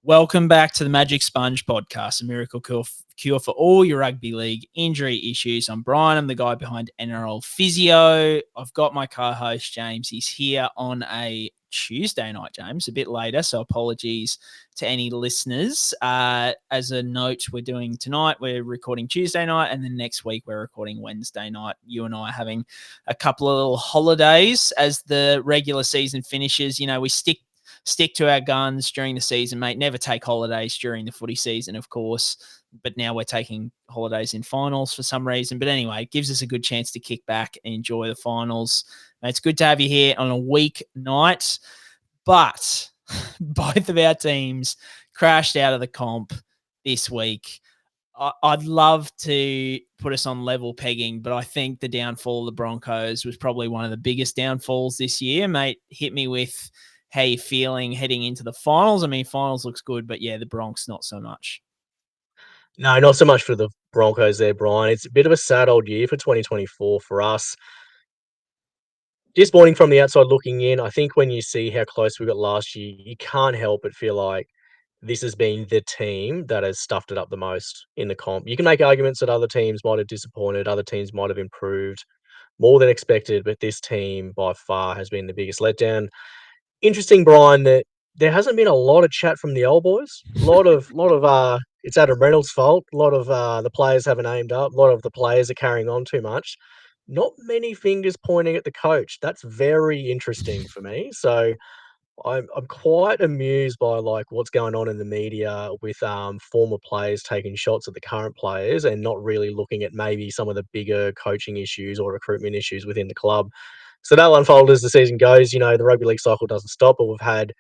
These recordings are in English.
Welcome back to the Magic Sponge podcast, a miracle cure for all your rugby league injury issues. I'm Brien. I'm the guy behind NRL Physio. I've got my co-host, James. He's here on a Tuesday night, James, a bit later, so apologies to any listeners. As a note, we're recording Tuesday night, and then next week we're recording Wednesday night. You and I are having a couple of little holidays as the regular season finishes. You know, we stick to our guns during the season, mate. Never take holidays during the footy season, of course. But now we're taking holidays in finals for some reason. But anyway, it gives us a good chance to kick back and enjoy the finals. Mate, it's good to have you here on a weeknight. But both of our teams crashed out of the comp this week. I'd love to put us on level pegging, but I think the downfall of the Broncos was probably one of the biggest downfalls this year. Mate, hit me with how you feeling heading into the finals. I mean, finals looks good, but yeah, the Bronx not so much. No, not so much for the Broncos there, Brian. It's a bit of a sad old year for 2024 for us. Disappointing from the outside looking in. I think when you see how close we got last year, you can't help but feel like this has been the team that has stuffed it up the most in the comp. You can make arguments that other teams might have disappointed, other teams might have improved more than expected, but this team by far has been the biggest letdown. Interesting, Brian, that there hasn't been a lot of chat from the old boys. A lot of it's Adam Reynolds' fault. A lot of the players haven't aimed up. A lot of the players are carrying on too much. Not many fingers pointing at the coach. That's very interesting for me. So I'm quite amused by like what's going on in the media with former players taking shots at the current players and not really looking at maybe some of the bigger coaching issues or recruitment issues within the club. So that'll unfold as the season goes. You know, the rugby league cycle doesn't stop, but we've had,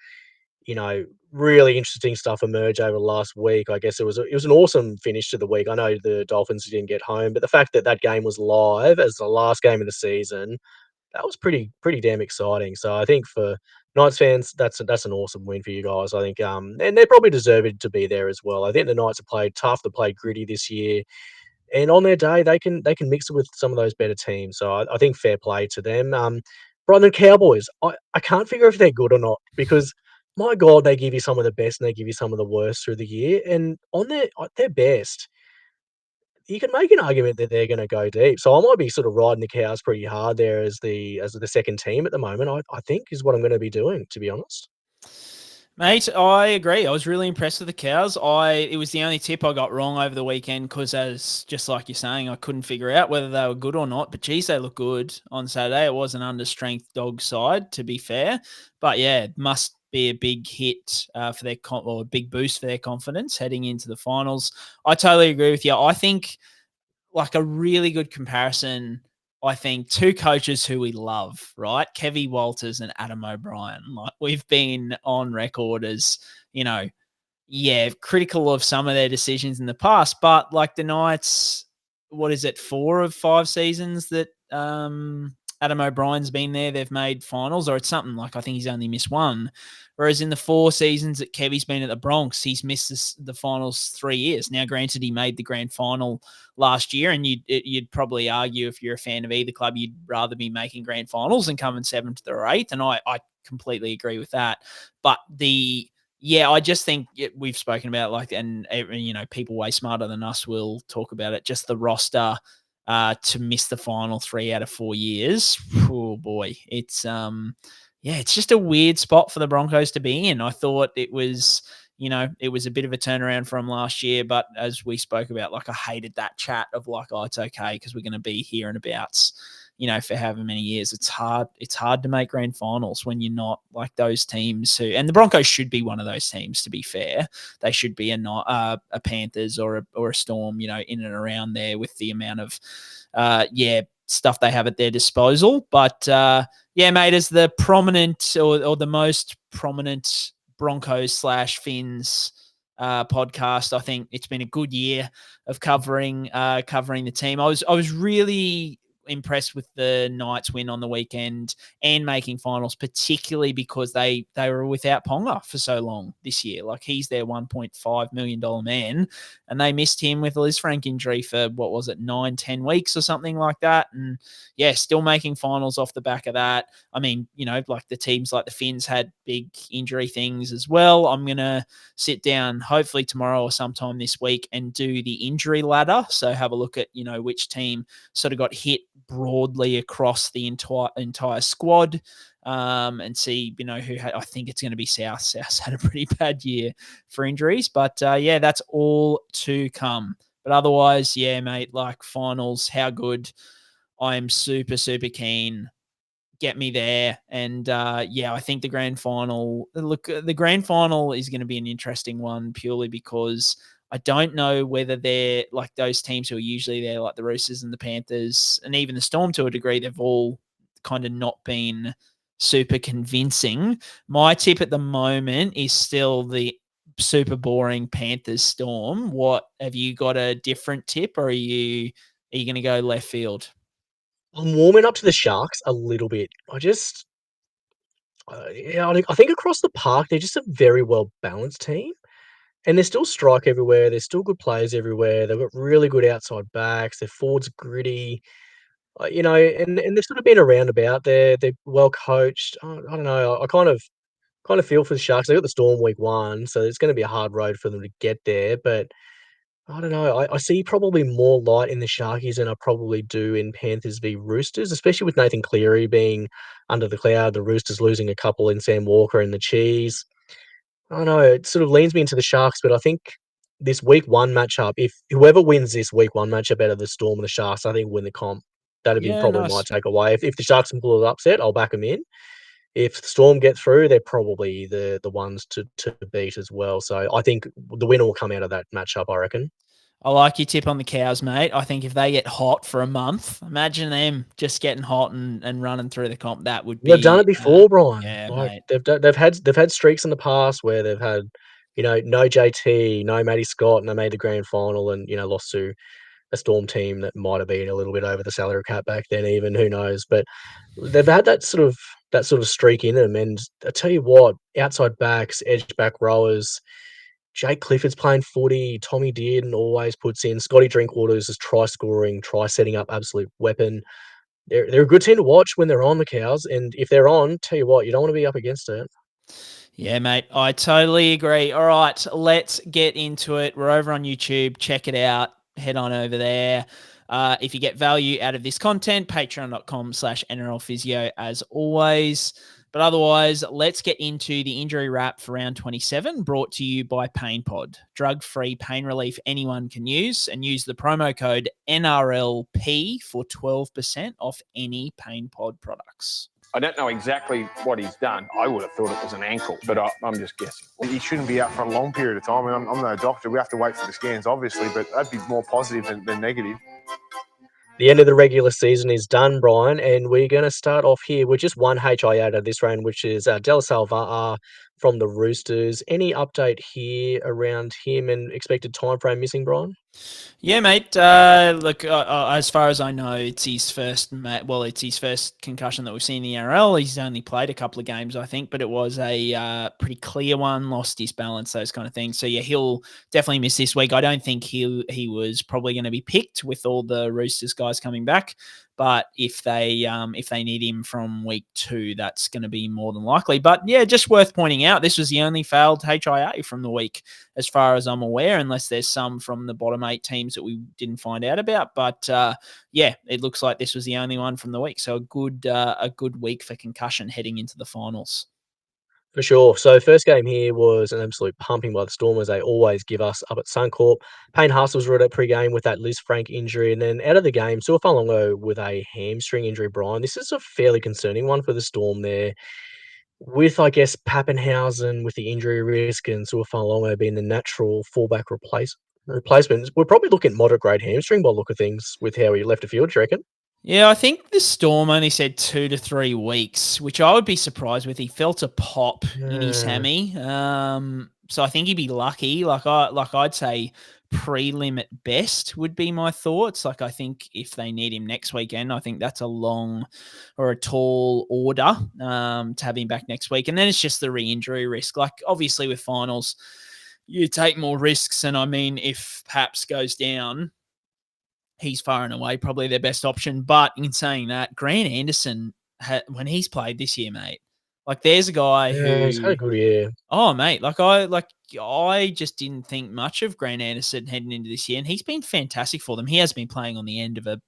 really interesting stuff emerge over the last week. I guess it was an awesome finish to the week. I know the Dolphins didn't get home, but the fact that that game was live as the last game of the season, that was pretty damn exciting. So I think for Knights fans, that's an awesome win for you guys. I think, and they probably deserved to be there as well. I think the Knights have played tough, they played gritty this year, and on their day, they can mix it with some of those better teams. So I think fair play to them. Brighton and Cowboys, I can't figure if they're good or not because my God, they give you some of the best and they give you some of the worst through the year. And on their best, you can make an argument that they're going to go deep. So I might be sort of riding the Cows pretty hard there as the second team at the moment. I think is what I'm going to be doing, to be honest. Mate, I agree. I was really impressed with the Cows. It was the only tip I got wrong over the weekend because, as just like you're saying, I couldn't figure out whether they were good or not. But geez, they look good on Saturday. It was an under-strength dog side, to be fair. But yeah, must be a big hit for their or a big boost for their confidence heading into the finals. I totally agree with you. I think like a really good comparison. I think two coaches who we love, right? Kevy Walters and Adam O'Brien. Like we've been on record as, critical of some of their decisions in the past, but like the Knights, what is it, 4 of 5 seasons that Adam O'Brien's been there, they've made finals, or it's something like I think he's only missed one. Whereas in the 4 seasons that Kevy's been at the Bronx, he's missed the finals 3 years. Now, granted, he made the grand final last year, and you'd probably argue if you're a fan of either club, you'd rather be making grand finals than coming 7th or 8th, and I completely agree with that. But I just think we've spoken about and people way smarter than us will talk about it. Just the roster to miss the final 3 out of 4 years. Oh boy, it's it's just a weird spot for the Broncos to be in. I thought it was, it was a bit of a turnaround from last year, but as we spoke about, I hated that chat of it's okay because we're going to be here and abouts, for however many years. It's hard to make grand finals when you're not like those teams and the Broncos should be one of those teams, to be fair. They should be a Panthers or a Storm, in and around there with the amount of, stuff they have at their disposal. But mate, as the prominent or the most prominent Broncos / Finns podcast, I think it's been a good year of covering the team. I was really impressed with the Knights win on the weekend and making finals, particularly because they were without Ponga for so long this year. Like, he's their $1.5 million man, and they missed him with a Lisfranc injury for, 9-10 weeks or something like that. And yeah, still making finals off the back of that. I mean, like the teams like the Finns had big injury things as well. I'm going to sit down hopefully tomorrow or sometime this week and do the injury ladder. So have a look at, which team sort of got hit broadly across the entire squad, and see, who had. I think it's going to be South. South's had a pretty bad year for injuries, but yeah, that's all to come. But otherwise, yeah, mate, like finals, how good. I'm super, super keen. Get me there. And yeah, I think the grand final is going to be an interesting one purely because I don't know whether they're like those teams who are usually there, like the Roosters and the Panthers and even the Storm to a degree, they've all kind of not been super convincing. My tip at the moment is still the super boring Panthers Storm. What, have you got a different tip, or are you going to go left field? I'm warming up to the Sharks a little bit. Yeah, I think across the park, they're just a very well-balanced team, and they still strike everywhere. There's still good players everywhere. They've got really good outside backs. Their forwards gritty, and they've sort of been around about. They're well coached. I don't know. I kind of feel for the Sharks. They got the Storm week 1, so it's going to be a hard road for them to get there. But I don't know. I see probably more light in the Sharkies than I probably do in Panthers v Roosters, especially with Nathan Cleary being under the cloud, the Roosters losing a couple in Sam Walker and the Cheese. I don't know. It sort of leans me into the Sharks, but I think this week 1 matchup, if whoever wins this week 1 matchup out of the Storm and the Sharks, I think win the comp. That'd be Yeah, probably my nice. takeaway. If the Sharks can pull it upset, I'll back them in. If the Storm get through, they're probably the ones to beat as well. So I think the winner will come out of that matchup, I reckon. I like your tip on the Cows, mate. I think if they get hot for a month, imagine them just getting hot and running through the comp. That would They've done be, it before, Brian. yeah, Like mate. they've had streaks in the past where they've had, no JT, no Matty Scott, and they made the grand final and, lost to a Storm team that might have been a little bit over the salary cap back then even, who knows? But they've had that sort of streak in them, and I tell you what, outside backs, edge back rowers, Jake Clifford's playing footy, Tommy Dearden always puts in, Scotty Drinkwater's is try scoring, try setting up, absolute weapon. They're a good team to watch when they're on, the Cows, and if they're on, tell you what, you don't want to be up against it. Yeah, mate. I totally agree. All right, let's get into it. We're over on YouTube. Check it out. Head on over there. If you get value out of this content, patreon.com/NRL Physio as always. But otherwise, let's get into the injury wrap for round 27, brought to you by Pain Pod. Drug-free pain relief anyone can use, and use the promo code NRLP for 12% off any Pain Pod products. I don't know exactly what he's done. I would have thought it was an ankle, but I'm just guessing. He shouldn't be out for a long period of time. I mean, I'm no doctor. We have to wait for the scans, obviously, but that'd be more positive than negative. The end of the regular season is done, Brian, and we're going to start off here with just one HI out of this round, which is Del Salvaa from the Roosters. Any update here around him and expected time frame missing, Brian? Yeah, mate. Look, as far as I know, it's his first. It's his first concussion that we've seen in the NRL. He's only played a couple of games, I think, but it was a pretty clear one. Lost his balance, those kind of things. So yeah, he'll definitely miss this week. I don't think he was probably going to be picked with all the Roosters guys coming back. But if they need him from week 2, that's going to be more than likely. But yeah, just worth pointing out, this was the only failed HIA from the week, as far as I'm aware, unless there's some from the bottom 8 teams that we didn't find out about. But yeah, it looks like this was the only one from the week. So a good week for concussion heading into the finals. For sure. So first game here was an absolute pumping by the Storm, as they always give us up at Suncorp. Payne Haas was ruled out pre-game with that Lisfranc injury, and then out of the game, Sua Faalogo with a hamstring injury, Brian. This is a fairly concerning one for the Storm there. With, I guess, Pappenhausen with the injury risk and Sua Faalogo being the natural fullback replacement, we're probably looking at moderate grade hamstring by the look of things with how he left the field, do you reckon? Yeah, I think the Storm only said 2 to 3 weeks, which I would be surprised with. He felt a pop in his hammy, so I think he'd be lucky. I'd say prelim at best would be my thoughts. Like I think if they need him next weekend, I think that's a long or a tall order to have him back next week, and then it's just the re-injury risk. Like obviously with finals, you take more risks, and I mean if Paps goes down, he's far and away probably their best option. But in saying that, Grant Anderson, when he's played this year, mate, like there's a guy Yeah, he's had a who, good year. oh mate, I just didn't think much of Grant Anderson heading into this year, and he's been fantastic for them. He has been playing on the end of a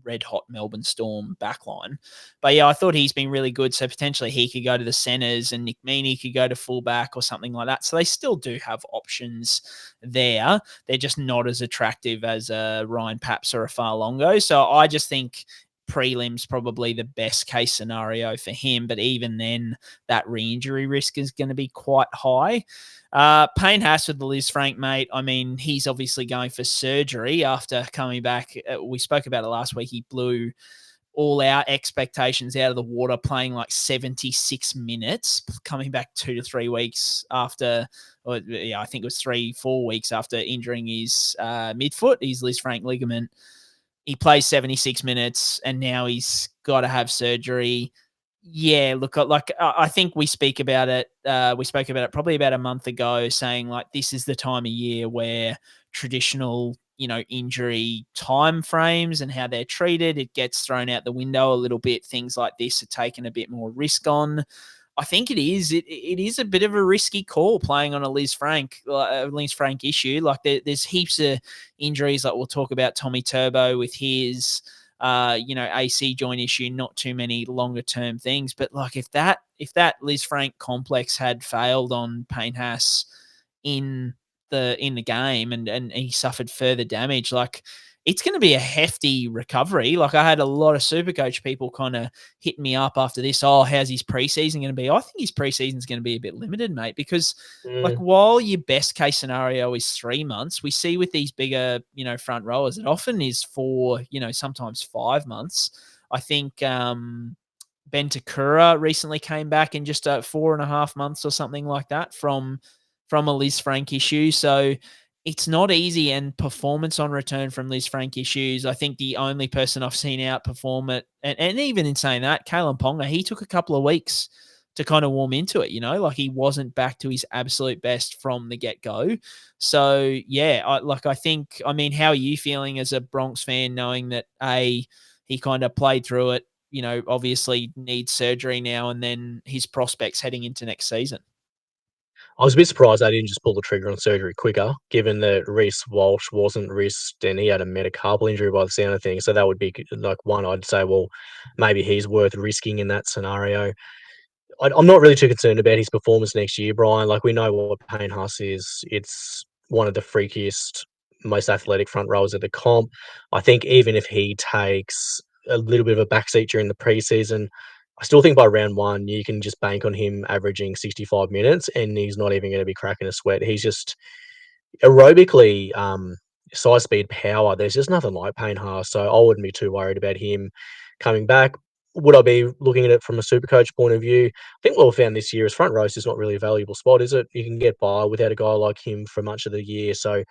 red hot Melbourne Storm backline, but yeah, I thought he's been really good. So potentially he could go to the centres, and Nick Meaney could go to fullback or something like that. So they still do have options there. They're just not as attractive as a Ryan Paps or a Faalogo. So I just think prelim's probably the best case scenario for him, but even then that re-injury risk is going to be quite high. Payne Haas with the Lisfranc, mate. I mean, he's obviously going for surgery after coming back. We spoke about it last week. He blew all our expectations out of the water, playing like 76 minutes, coming back 2 to 3 weeks after, I think it was 3-4 weeks after injuring his midfoot, his Lisfranc ligament. He plays 76 minutes and now he's got to have surgery. Yeah, look, like I think we spoke about it probably about a month ago, saying like this is the time of year where traditional, injury time frames and how they're treated, it gets thrown out the window a little bit. Things like this are taken a bit more risk on. I think it is. It is a bit of a risky call playing on a Lisfranc issue. Like there's heaps of injuries. Like we'll talk about Tommy Turbo with his, AC joint issue. Not too many longer term things, but like if that Lisfranc complex had failed on Payne Haas in the game and he suffered further damage, like it's going to be a hefty recovery. Like I had a lot of SuperCoach people kind of hit me up after this. Oh, how's his preseason going to be? I think his preseason is going to be a bit limited, mate, because like while your best case scenario is 3 months, we see with these bigger, front rowers, it often is 4, sometimes 5 months. I think Ben Takura recently came back in just 4.5 months or something like that from a Lisfranc issue. So it's not easy, and performance on return from Lisfranc issues, I think the only person I've seen outperform it, and even in saying that, Kalen Ponga, he took a couple of weeks to kind of warm into it, like he wasn't back to his absolute best from the get-go. So, yeah, I mean, how are you feeling as a Bronx fan knowing that, he kind of played through it, obviously needs surgery now, and then his prospects heading into next season? I was a bit surprised they didn't just pull the trigger on surgery quicker, given that Reece Walsh wasn't risked and he had a metacarpal injury by the sound of things. So that would be like one I'd say, well, maybe he's worth risking in that scenario. I'm not really too concerned about his performance next year, Brian. Like we know what Payne Haas is. It's one of the freakiest, most athletic front rowers at the comp. I think even if he takes a little bit of a backseat during the preseason, I still think by round one, you can just bank on him averaging 65 minutes and he's not even going to be cracking a sweat. He's just aerobically, size, speed, power. There's just nothing like Payne Haas. So I wouldn't be too worried about him coming back. Would I be looking at it from a SuperCoach point of view? I think what we found this year is front row is not really a valuable spot, is it? You can get by without a guy like him for much of the year. So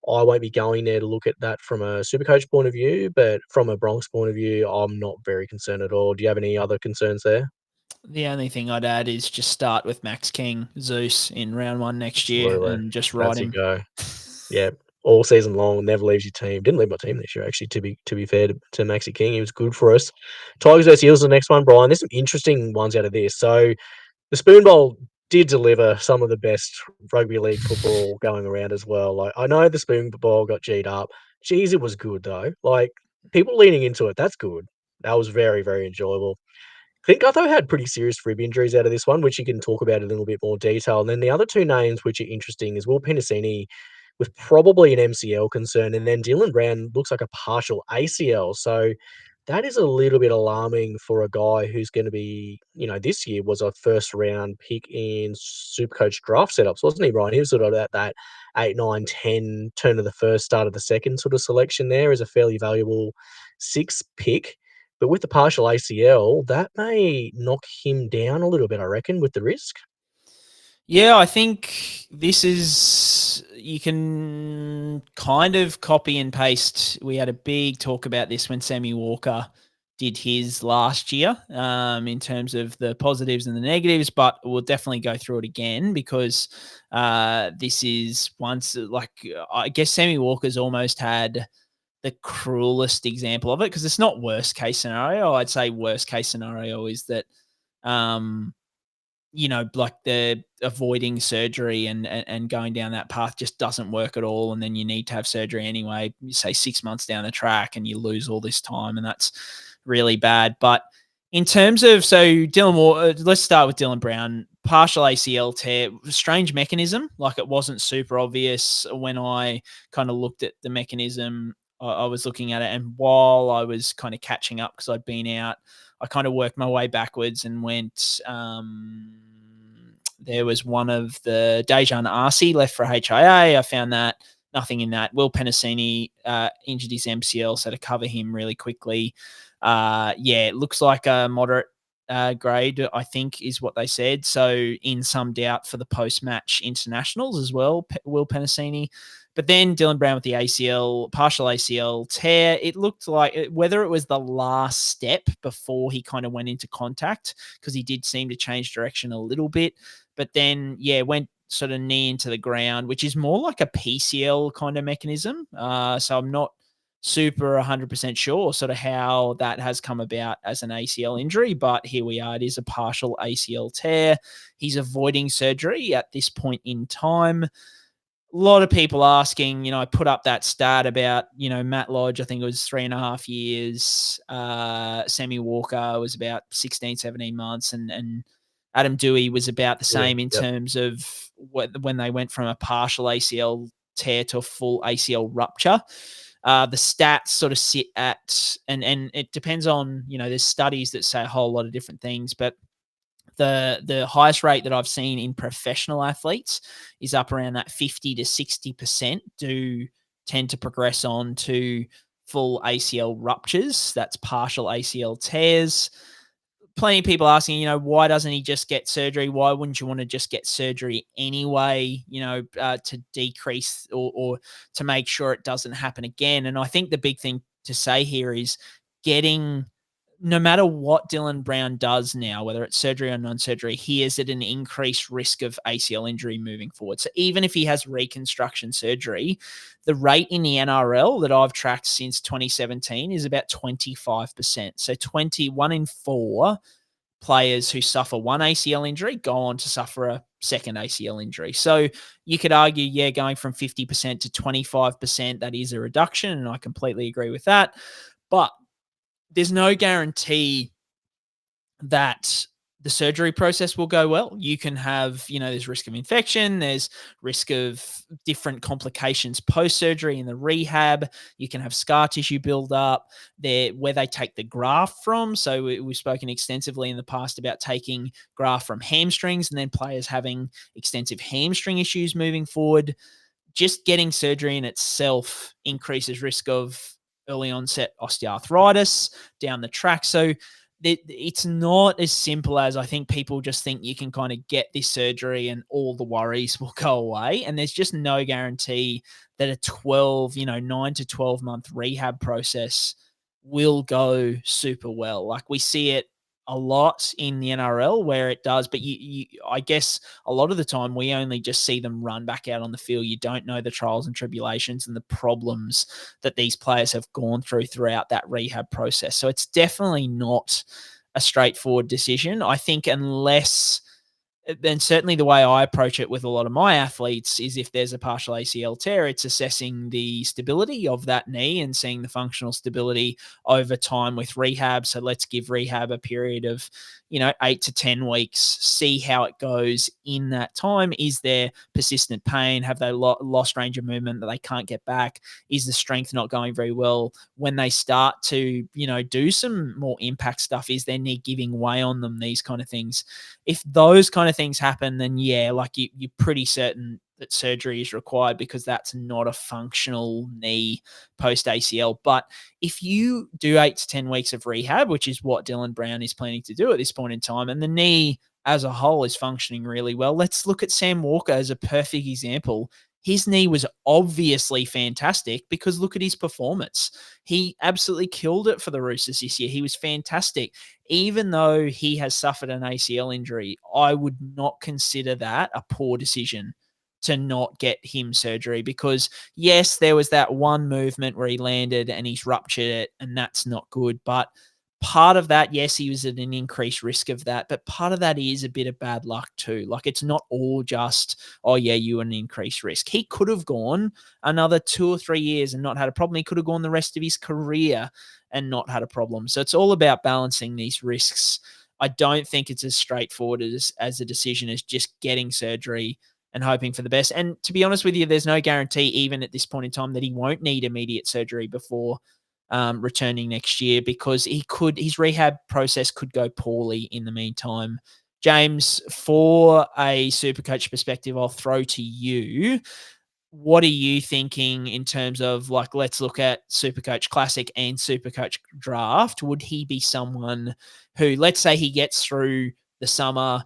I won't be going there to look at that from a SuperCoach point of view, but from a Bronx point of view, I'm not very concerned at all. Do you have any other concerns there? The only thing I'd add is just start with Max King, Zeus in round 1 next year Absolutely. and just ride That's your him. go. Yeah. All season long, never leaves your team. Didn't leave my team this year, actually, to be fair to Maxi King. He was good for us. Tigers vs Eels, the next one, Brian. There's some interesting ones out of this. So the Spoon Bowl did deliver some of the best rugby league football going around as well. Like I know the Spoon Bowl got G'd up. Jeez, it was good though. Like people leaning into it, that's good. That was very, very enjoyable. Clint Gutherson had pretty serious rib injuries out of this one, which you can talk about in a little bit more detail. And then the other two names which are interesting is Will Penisini with probably an MCL concern, and then Dylan Brown looks like a partial ACL. So That is a little bit alarming for a guy who's going to be, this year was a first round pick in Supercoach draft setups, wasn't he, Brian? He was sort of at that 8, 9, 10 turn of the first, start of the second sort of selection there as a fairly valuable 6th pick. But with the partial ACL, that may knock him down a little bit, I reckon, with the risk. Yeah, I think you can kind of copy and paste. We had a big talk about this when Sammy Walker did his last year in terms of the positives and the negatives, but we'll definitely go through it again because this is I guess Sammy Walker's almost had the cruelest example of it because it's not worst case scenario. I'd say worst case scenario is that like the avoiding surgery and going down that path just doesn't work at all. And then you need to have surgery anyway, you say 6 months down the track and you lose all this time and that's really bad. But in terms of, Dylan Moore, let's start with Dylan Brown, partial ACL tear, strange mechanism. Like it wasn't super obvious when I kind of looked at the mechanism. I was looking at it and while I was kind of catching up because I'd been out, I kind of worked my way backwards and went, there was one of the Dejan Arce left for HIA. I found that nothing in that. Will Penisini injured his MCL, so to cover him really quickly. It looks like a moderate grade, I think is what they said. So in some doubt for the post-match internationals as well, Will Penisini. But then Dylan Brown with the partial ACL tear, it looked like whether it was the last step before he kind of went into contact, because he did seem to change direction a little bit. But then, went sort of knee into the ground, which is more like a PCL kind of mechanism. So I'm not super 100% sure sort of how that has come about as an ACL injury, but here we are. It is a partial ACL tear. He's avoiding surgery at this point in time. A lot of people asking, I put up that stat about, Matt Lodge, I think it was 3.5 years. Sammy Walker was about 16, 17 months. And Adam Dewey was about the same in terms of when they went from a partial ACL tear to a full ACL rupture. The stats sort of sit at, and it depends on, there's studies that say a whole lot of different things, but the highest rate that I've seen in professional athletes is up around that 50 to 60% do tend to progress on to full ACL ruptures. That's partial ACL tears. Plenty of people asking, why doesn't he just get surgery? Why wouldn't you want to just get surgery anyway, to decrease or to make sure it doesn't happen again? And I think the big thing to say here is no matter what Dylan Brown does now, whether it's surgery or non-surgery, he is at an increased risk of ACL injury moving forward. So even if he has reconstruction surgery, the rate in the NRL that I've tracked since 2017 is about 25%. So 1 in 4 players who suffer one ACL injury go on to suffer a second ACL injury. So you could argue, going from 50% to 25%, that is a reduction, and I completely agree with that. But there's no guarantee that the surgery process will go well. You can have, there's risk of infection, there's risk of different complications post-surgery in the rehab. You can have scar tissue build up there where they take the graft from. So we've spoken extensively in the past about taking graft from hamstrings and then players having extensive hamstring issues moving forward. Just getting surgery in itself increases risk of early onset osteoarthritis down the track. So it's not as simple as I think people just think you can kind of get this surgery and all the worries will go away. And there's just no guarantee that a 9 to 12 month rehab process will go super well. Like we see it a lot in the NRL where it does, but I guess a lot of the time we only just see them run back out on the field. You don't know the trials and tribulations and the problems that these players have gone throughout that rehab process. So it's definitely not a straightforward decision. I think unless And certainly the way I approach it with a lot of my athletes is if there's a partial ACL tear, it's assessing the stability of that knee and seeing the functional stability over time with rehab. So let's give rehab a period of, 8 to 10 weeks, see how it goes in that time. Is there persistent pain? Have they lost range of movement that they can't get back? Is the strength not going very well? When they start to, do some more impact stuff, is their knee giving way on them? These kind of things. If those kind of things happen, then yeah, like you're pretty certain that surgery is required because that's not a functional knee post ACL. But if you do 8 to 10 weeks of rehab, which is what Dylan Brown is planning to do at this point in time, and the knee as a whole is functioning really well, let's look at Sam Walker as a perfect example. His knee was obviously fantastic because look at his performance. He absolutely killed it for the Roosters this year. He was fantastic. Even though he has suffered an ACL injury, I would not consider that a poor decision to not get him surgery because, yes, there was that one movement where he landed and he's ruptured it, and that's not good. But part of that, yes, he was at an increased risk of that, but part of that is a bit of bad luck too. Like it's not all just, oh yeah, you were an increased risk. He could have gone another 2 or 3 years and not had a problem. He could have gone the rest of his career and not had a problem. So it's all about balancing these risks. I don't think it's as straightforward as a decision as just getting surgery and hoping for the best. And to be honest with you, there's no guarantee even at this point in time that he won't need immediate surgery before returning next year because his rehab process could go poorly in the meantime. James, for a SuperCoach perspective, I'll throw to you. What are you thinking in terms of like, let's look at SuperCoach Classic and SuperCoach Draft. Would he be someone who, let's say he gets through the summer,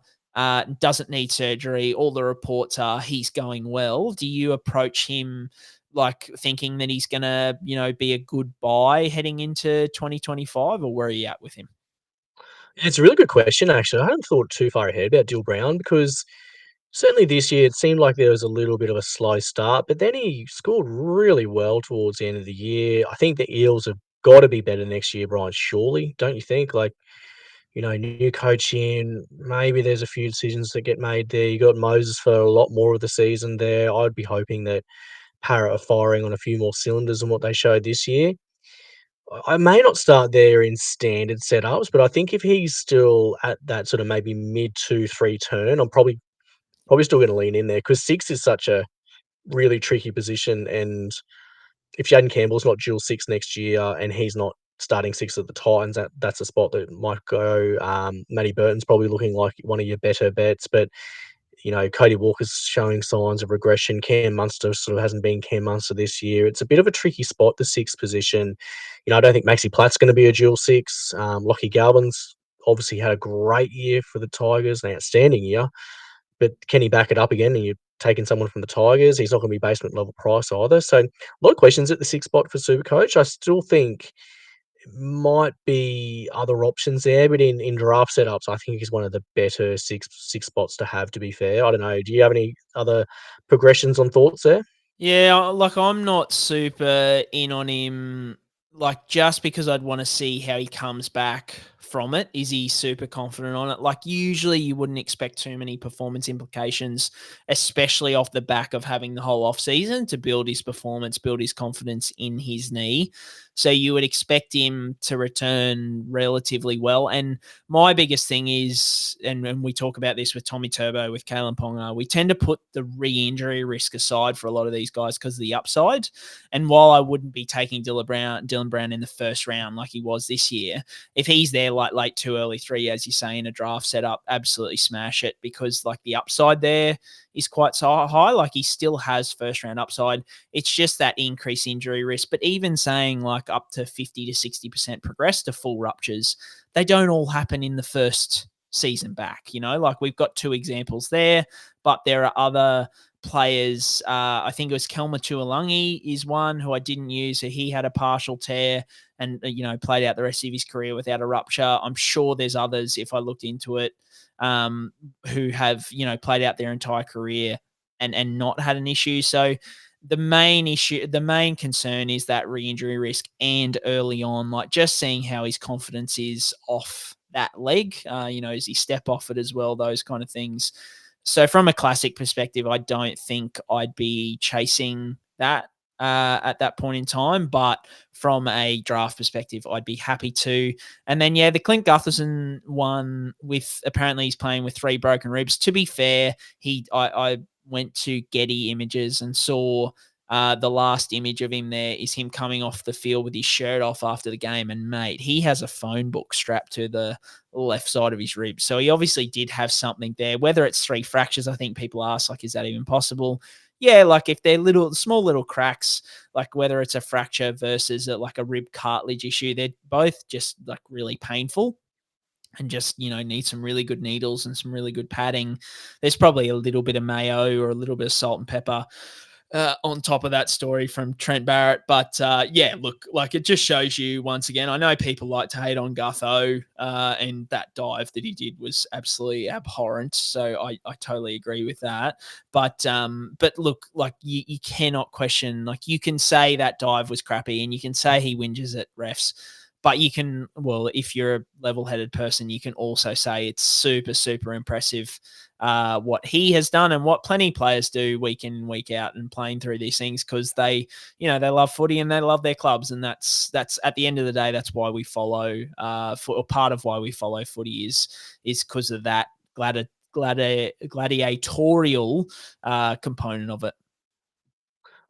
doesn't need surgery, all the reports are he's going well. Do you approach him like thinking that he's going to, be a good buy heading into 2025, or where are you at with him? It's a really good question, actually. I hadn't thought too far ahead about Dill Brown because certainly this year it seemed like there was a little bit of a slow start, but then he scored really well towards the end of the year. I think the Eels have got to be better next year, Brian, surely, don't you think? Like, new coach in, maybe there's a few decisions that get made there. You got Moses for a lot more of the season there. I'd be hoping that Parrot are firing on a few more cylinders than what they showed this year. I may not start there in standard setups, but I think if he's still at that sort of maybe mid 2-3 turn, I'm probably still going to lean in there because 6 is such a really tricky position. And if Jaden Campbell's not dual 6 next year and he's not starting 6 at the Titans, that's a spot that might go. Matty Burton's probably looking like one of your better bets, but Cody Walker's showing signs of regression. Cam Munster sort of hasn't been Cam Munster this year. It's a bit of a tricky spot, the 6th position. I don't think Maxi Platt's going to be a dual 6. Lockie Galvin's obviously had a great year for the Tigers, an outstanding year. But can he back it up again? And you're taking someone from the Tigers. He's not going to be basement level price either. So a lot of questions at the 6th spot for SuperCoach. I still think might be other options there, but in draft setups, I think he's one of the better six spots to have, to be fair. I don't know. Do you have any other progressions on thoughts there? Yeah, like I'm not super in on him, like just because I'd want to see how he comes back from it. Is he super confident on it? Like usually you wouldn't expect too many performance implications, especially off the back of having the whole off season to build his performance, build his confidence in his knee. So you would expect him to return relatively well. And my biggest thing is, and we talk about this with Tommy Turbo, with Kalen Ponga, we tend to put the re-injury risk aside for a lot of these guys because of the upside. And while I wouldn't be taking Dylan Brown in the first round like he was this year, if he's there like late 2, early 3, as you say, in a draft setup, absolutely smash it because like the upside there is quite so high. Like he still has first round upside. It's just that increased injury risk. But even saying like up to 50 to 60% progress to full ruptures, they don't all happen in the first season back. Like we've got 2 examples there, but there are other players. I think it was Kelma Tuolangi is one who I didn't use. So he had a partial tear and, played out the rest of his career without a rupture. I'm sure there's others, if I looked into it, who have, played out their entire career and not had an issue. So the main concern is that re-injury risk and early on, like just seeing how his confidence is off that leg? Does he step off it as well? Those kind of things. So from a classic perspective, I don't think I'd be chasing that at that point in time. But from a draft perspective, I'd be happy to. And then, the Clint Gutherson one with apparently he's playing with 3 broken ribs. To be fair, I went to Getty Images and saw the last image of him there is him coming off the field with his shirt off after the game. And mate, he has a phone book strapped to the left side of his ribs. So he obviously did have something there. Whether it's 3 fractures, I think people ask, like, is that even possible? Yeah, like if they're small little cracks, like whether it's a fracture versus like a rib cartilage issue, they're both just like really painful and just, need some really good needles and some really good padding. There's probably a little bit of mayo or a little bit of salt and pepper on top of that story from Trent Barrett. But look, like it just shows you once again, I know people like to hate on Gutho and that dive that he did was absolutely abhorrent. So I totally agree with that. But look, like you cannot question, like you can say that dive was crappy and you can say he whinges at refs. But you can, if you're a level-headed person, you can also say it's super, super impressive what he has done and what plenty of players do week in and week out and playing through these things because they love footy and they love their clubs. And that's at the end of the day, that's why we follow, part of why we follow footy is because of that gladiatorial component of it.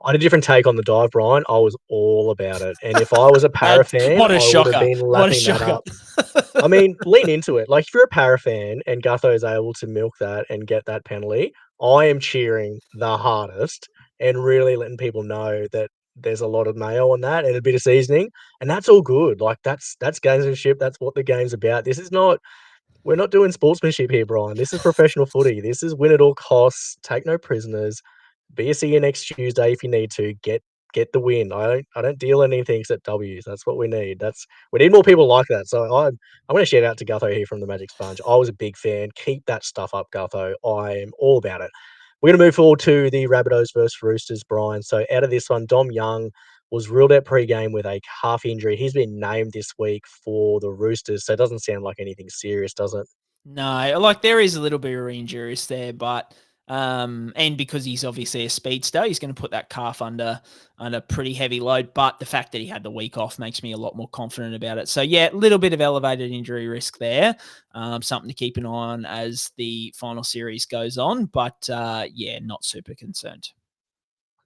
I had a different take on the dive, Brian. I was all about it. And if I was a para fan, what a I shocker. would have been lapping that up. I mean, lean into it. Like, if you're a para fan and Gutho is able to milk that and get that penalty, I am cheering the hardest and really letting people know that there's a lot of mayo on that and a bit of seasoning. And that's all good. Like, that's gamesmanship. That's what the game's about. This is not... We're not doing sportsmanship here, Brian. This is professional footy. This is win at all costs, take no prisoners. See you next Tuesday if you need to. Get the win. I don't deal anything except W's. That's what we need. We need more people like that. So I'm going to shout out to Gutho here from the Magic Sponge. I was a big fan. Keep that stuff up, Gutho. I am all about it. We're going to move forward to the Rabbitohs versus Roosters, Brian. So out of this one, Dom Young was ruled out pre-game with a calf injury. He's been named this week for the Roosters, so it doesn't sound like anything serious, does it? No, like there is a little bit of injuries there, but and because he's obviously a speedster, he's going to put that calf under pretty heavy load. But the fact that he had the week off makes me a lot more confident about it. So yeah, a little bit of elevated injury risk there. Something to keep an eye on as the final series goes on. But not super concerned.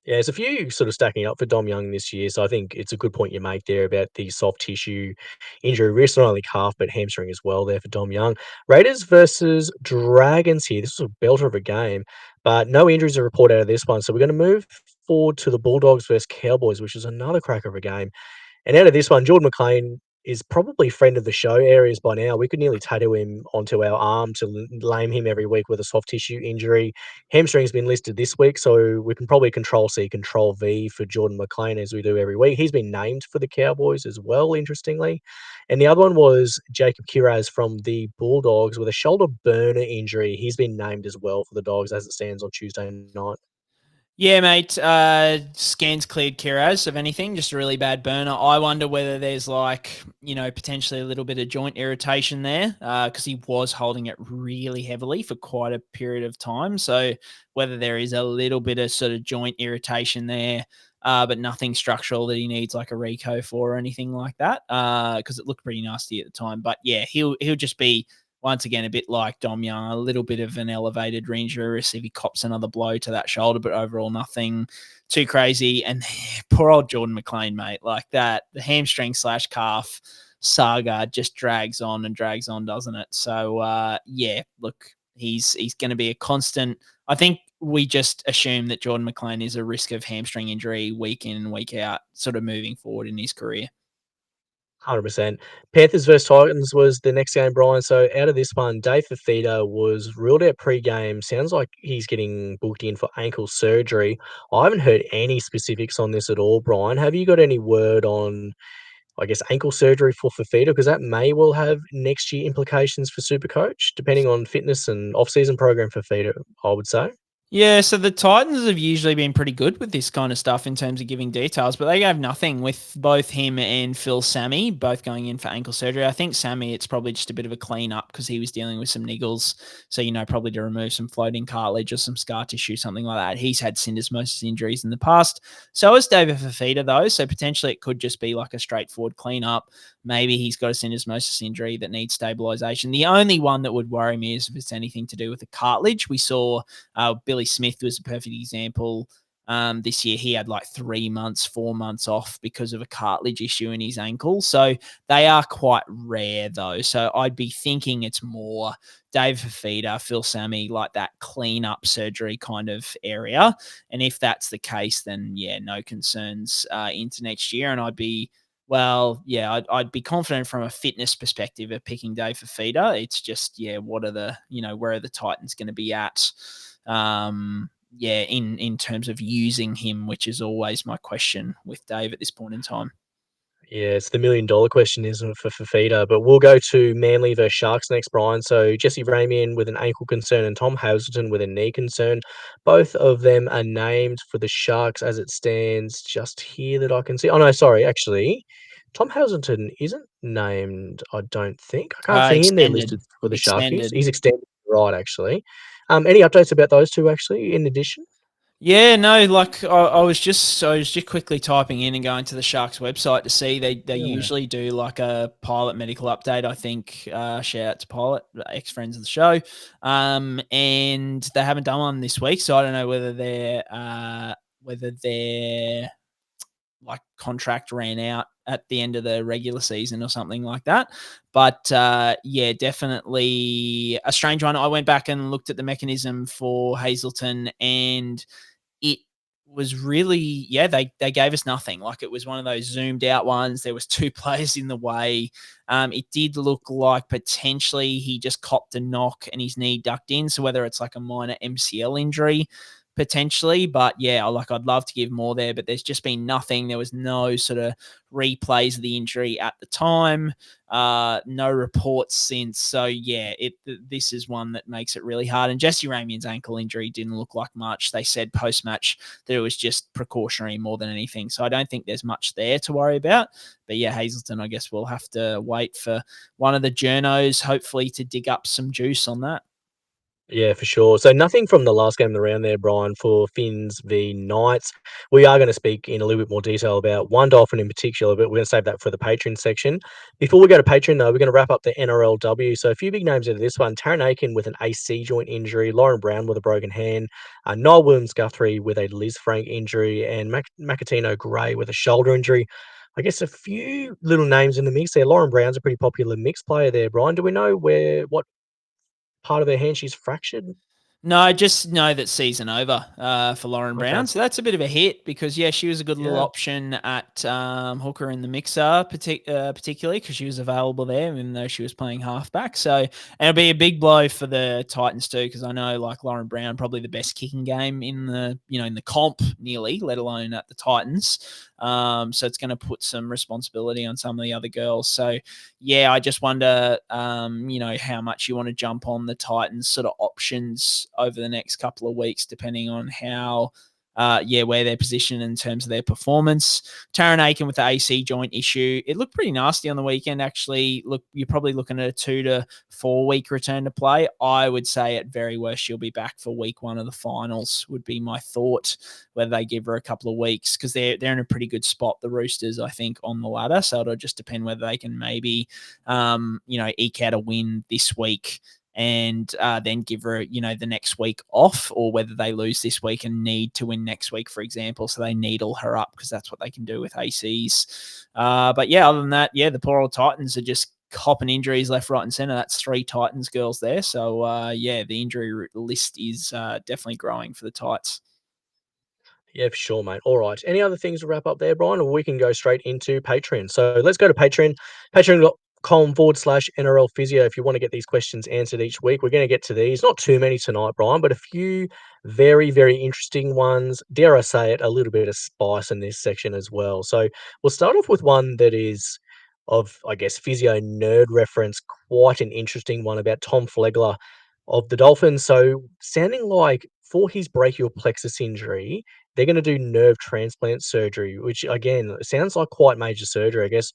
Yeah, there's a few sort of stacking up for Dom Young this year, so I think it's a good point you make there about the soft tissue injury risk, not only calf but hamstring as well there for Dom Young. Raiders versus Dragons here. This was a belter of a game, but no injuries are reported out of this one. So we're going to move forward to the Bulldogs versus Cowboys, which is another cracker of a game. And out of this one, Jordan McLean is probably friend of the show areas by now. We could nearly tattoo him onto our arm to lame him every week with a soft tissue injury. Hamstring's been listed this week, so we can probably Control-C, Control-V for Jordan McLean as we do every week. He's been named for the Cowboys as well, interestingly. And the other one was Jacob Kiraz from the Bulldogs with a shoulder burner injury. He's been named as well for the Dogs as it stands on Tuesday night. Yeah, mate. Scans cleared Kiraz of anything, just a really bad burner. I wonder whether there's potentially a little bit of joint irritation there because he was holding it really heavily for quite a period of time. So whether there is a little bit of sort of joint irritation there, but nothing structural that he needs like a Rico for or anything like that because it looked pretty nasty at the time. But yeah, he'll just be once again, a bit like Dom Young, a little bit of an elevated injury risk if he cops another blow to that shoulder, but overall nothing too crazy. And poor old Jordan McLean, mate, like that, the hamstring / calf saga just drags on and drags on, doesn't it? So, look, he's going to be a constant. I think we just assume that Jordan McLean is a risk of hamstring injury week in and week out, sort of moving forward in his career. 100%. Panthers versus Titans was the next game, Brian. So out of this one, Dave Fifita was ruled out pre-game. Sounds like he's getting booked in for ankle surgery. I haven't heard any specifics on this at all, Brian. Have you got any word on, I guess, ankle surgery for Fifita? Because that may well have next year implications for SuperCoach, depending on fitness and off-season program for Fifita, I would say. Yeah, so the Titans have usually been pretty good with this kind of stuff in terms of giving details, but they gave nothing with both him and Phil Sammy, both going in for ankle surgery. I think Sammy, it's probably just a bit of a clean up because he was dealing with some niggles. So, probably to remove some floating cartilage or some scar tissue, something like that. He's had syndesmosis injuries in the past. So has David Fifita, though. So potentially it could just be like a straightforward clean up. Maybe he's got a syndesmosis injury that needs stabilization. The only one that would worry me is if it's anything to do with the cartilage. We saw Billy Smith was a perfect example. This year he had like 3 months, 4 months off because of a cartilage issue in his ankle. So they are quite rare though. So I'd be thinking it's more Dave Fifita, Phil Sammy, like that clean-up surgery kind of area. And if that's the case, then yeah, no concerns into next year. And I'd be I'd be confident from a fitness perspective of picking Dave Fifita. It's just, what are the, where are the Titans going to be at? In terms of using him, which is always my question with Dave at this point in time. Yeah, it's the $1 million question, isn't it, for Fifita? But we'll go to Manly versus Sharks next, Brian. So Jesse Ramien with an ankle concern and Tom Hazelton with a knee concern. Both of them are named for the Sharks as it stands just here that I can see. Oh, no, sorry. Actually, Tom Hazelton isn't named, I don't think. I can't see him there Extended. listed for the Extended. Sharkies. He's extended, right, actually. Any updates about those two, actually, in addition? Yeah, no, like I was just quickly typing in and going to the Sharks website to see they usually do like a pilot medical update. I think shout out to Pilot, ex friends of the show, and they haven't done one this week, so I don't know whether their like contract ran out at the end of the regular season or something like that. But definitely a strange one. I went back and looked at the mechanism for Hazelton and it was really, they gave us nothing. Like it was one of those zoomed out ones. There was 2 players in the way. It did look like potentially he just copped a knock and his knee ducked in. So whether it's like a minor MCL injury potentially, but I'd love to give more there, but there's just been nothing. There was no sort of replays of the injury at the time. No reports since. So this is one that makes it really hard. And Jesse Ramien's ankle injury didn't look like much. They said post-match that it was just precautionary more than anything. So I don't think there's much there to worry about. But Hazelton, I guess we'll have to wait for one of the journos, hopefully, to dig up some juice on that. Yeah, for sure. So nothing from the last game of the round there, Brian, for Finns v Knights. We are going to speak in a little bit more detail about one Dolphin in particular, but we're going to save that for the Patreon section. Before we go to Patreon, though, we're going to wrap up the NRLW. So a few big names out of this one. Taryn Aiken with an AC joint injury, Lauren Brown with a broken hand, Niall Williams Guthrie with a Lisfranc injury, and Matekino Gray with a shoulder injury. I guess a few little names in the mix there. Lauren Brown's a pretty popular mixed player there, Brian. Do we know what part of her hand she's fractured? No, just know that season over for Lauren Brown. So that's a bit of a hit because, she was a good little option at hooker in the mixer, particularly because she was available there, even though she was playing halfback. So, and it'll be a big blow for the Titans too, because I know like Lauren Brown, probably the best kicking game in the, in the comp nearly, let alone at the Titans. So it's going to put some responsibility on some of the other girls. So, I just wonder, how much you want to jump on the Titans sort of options over the next couple of weeks, depending on how, where they're positioned in terms of their performance. Taryn Aiken with the AC joint issue, it looked pretty nasty on the weekend, actually. Look, you're probably looking at a 2 to 4 week return to play. I would say at very worst, she'll be back for week 1 of the finals, would be my thought, whether they give her a couple of weeks, because they're in a pretty good spot, the Roosters, I think, on the ladder. So it'll just depend whether they can maybe, eke out a win this week and then give her, the next week off, or whether they lose this week and need to win next week, for example. So they needle her up because that's what they can do with ACs. But other than that, the poor old Titans are just copping injuries left, right, and center. That's 3 Titans girls there. So the injury list is definitely growing for the Tights. Yeah, for sure, mate. All right. Any other things to wrap up there, Brian, or we can go straight into Patreon? So let's go to Patreon, patreon.com/NRL Physio. If you want to get these questions answered each week, we're going to get to these. Not too many tonight, Brian, but a few very, very interesting ones. Dare I say it, a little bit of spice in this section as well. So we'll start off with one that is of, I guess, physio nerd reference, quite an interesting one about Tom Flegler of the Dolphins. So sounding like for his brachial plexus injury, they're going to do nerve transplant surgery, which again sounds like quite major surgery. I guess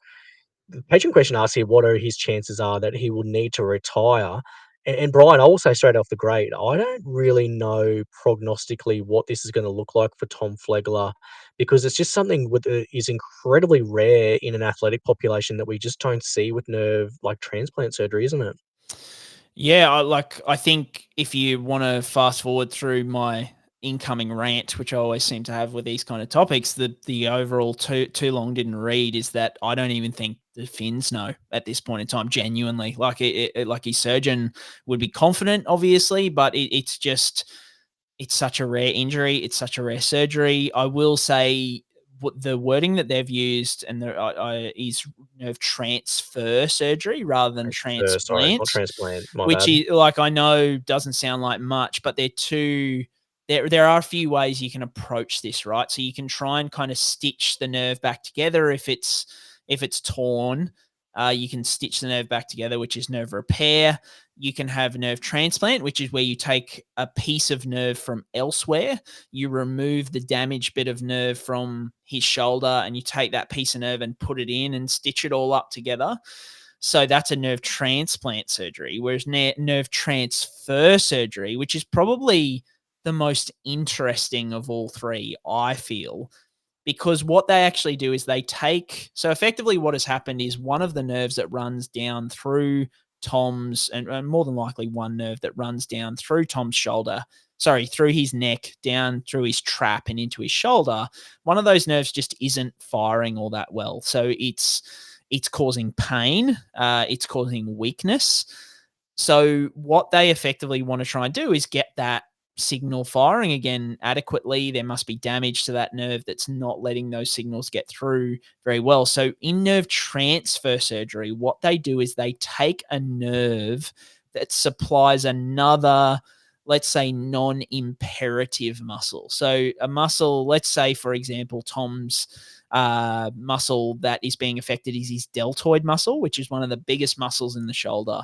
the patient question asks here, what are his chances are that he will need to retire? And Brian, I will say straight off the grate, I don't really know prognostically what this is going to look like for Tom Flegler, because it's just something is incredibly rare in an athletic population that we just don't see with nerve like transplant surgery, isn't it? Yeah, I think if you want to fast forward through my incoming rant, which I always seem to have with these kind of topics, the overall too long didn't read is that I don't even think the Finns know at this point in time. Genuinely, like like his surgeon would be confident, obviously, but it's such a rare injury, it's such a rare surgery. I will say what the wording that they've used and is nerve transfer surgery rather than Sorry, not transplant, transplant. My which bad. is like, I know doesn't sound like much, but they're two. There are a few ways you can approach this, right? So you can try and kind of stitch the nerve back together if it's torn. You can stitch the nerve back together, which is nerve repair. You can have nerve transplant, which is where you take a piece of nerve from elsewhere. You remove the damaged bit of nerve from his shoulder and you take that piece of nerve and put it in and stitch it all up together. So that's a nerve transplant surgery, whereas nerve transfer surgery, which is probably the most interesting of all three, I feel, because what they actually do is they take, so effectively what has happened is one of the nerves that runs down through Tom's, and more than likely one nerve that runs down through Tom's shoulder, through his neck, down through his trap and into his shoulder, one of those nerves just isn't firing all that well. So it's causing pain, it's causing weakness. So what they effectively want to try and do is get that signal firing again adequately. There must be damage to that nerve that's not letting those signals get through very well. So in nerve transfer surgery, what they do is they take a nerve that supplies another, let's say, non-imperative muscle. So a muscle, let's say, for example, Tom's muscle that is being affected is his deltoid muscle, which is one of the biggest muscles in the shoulder.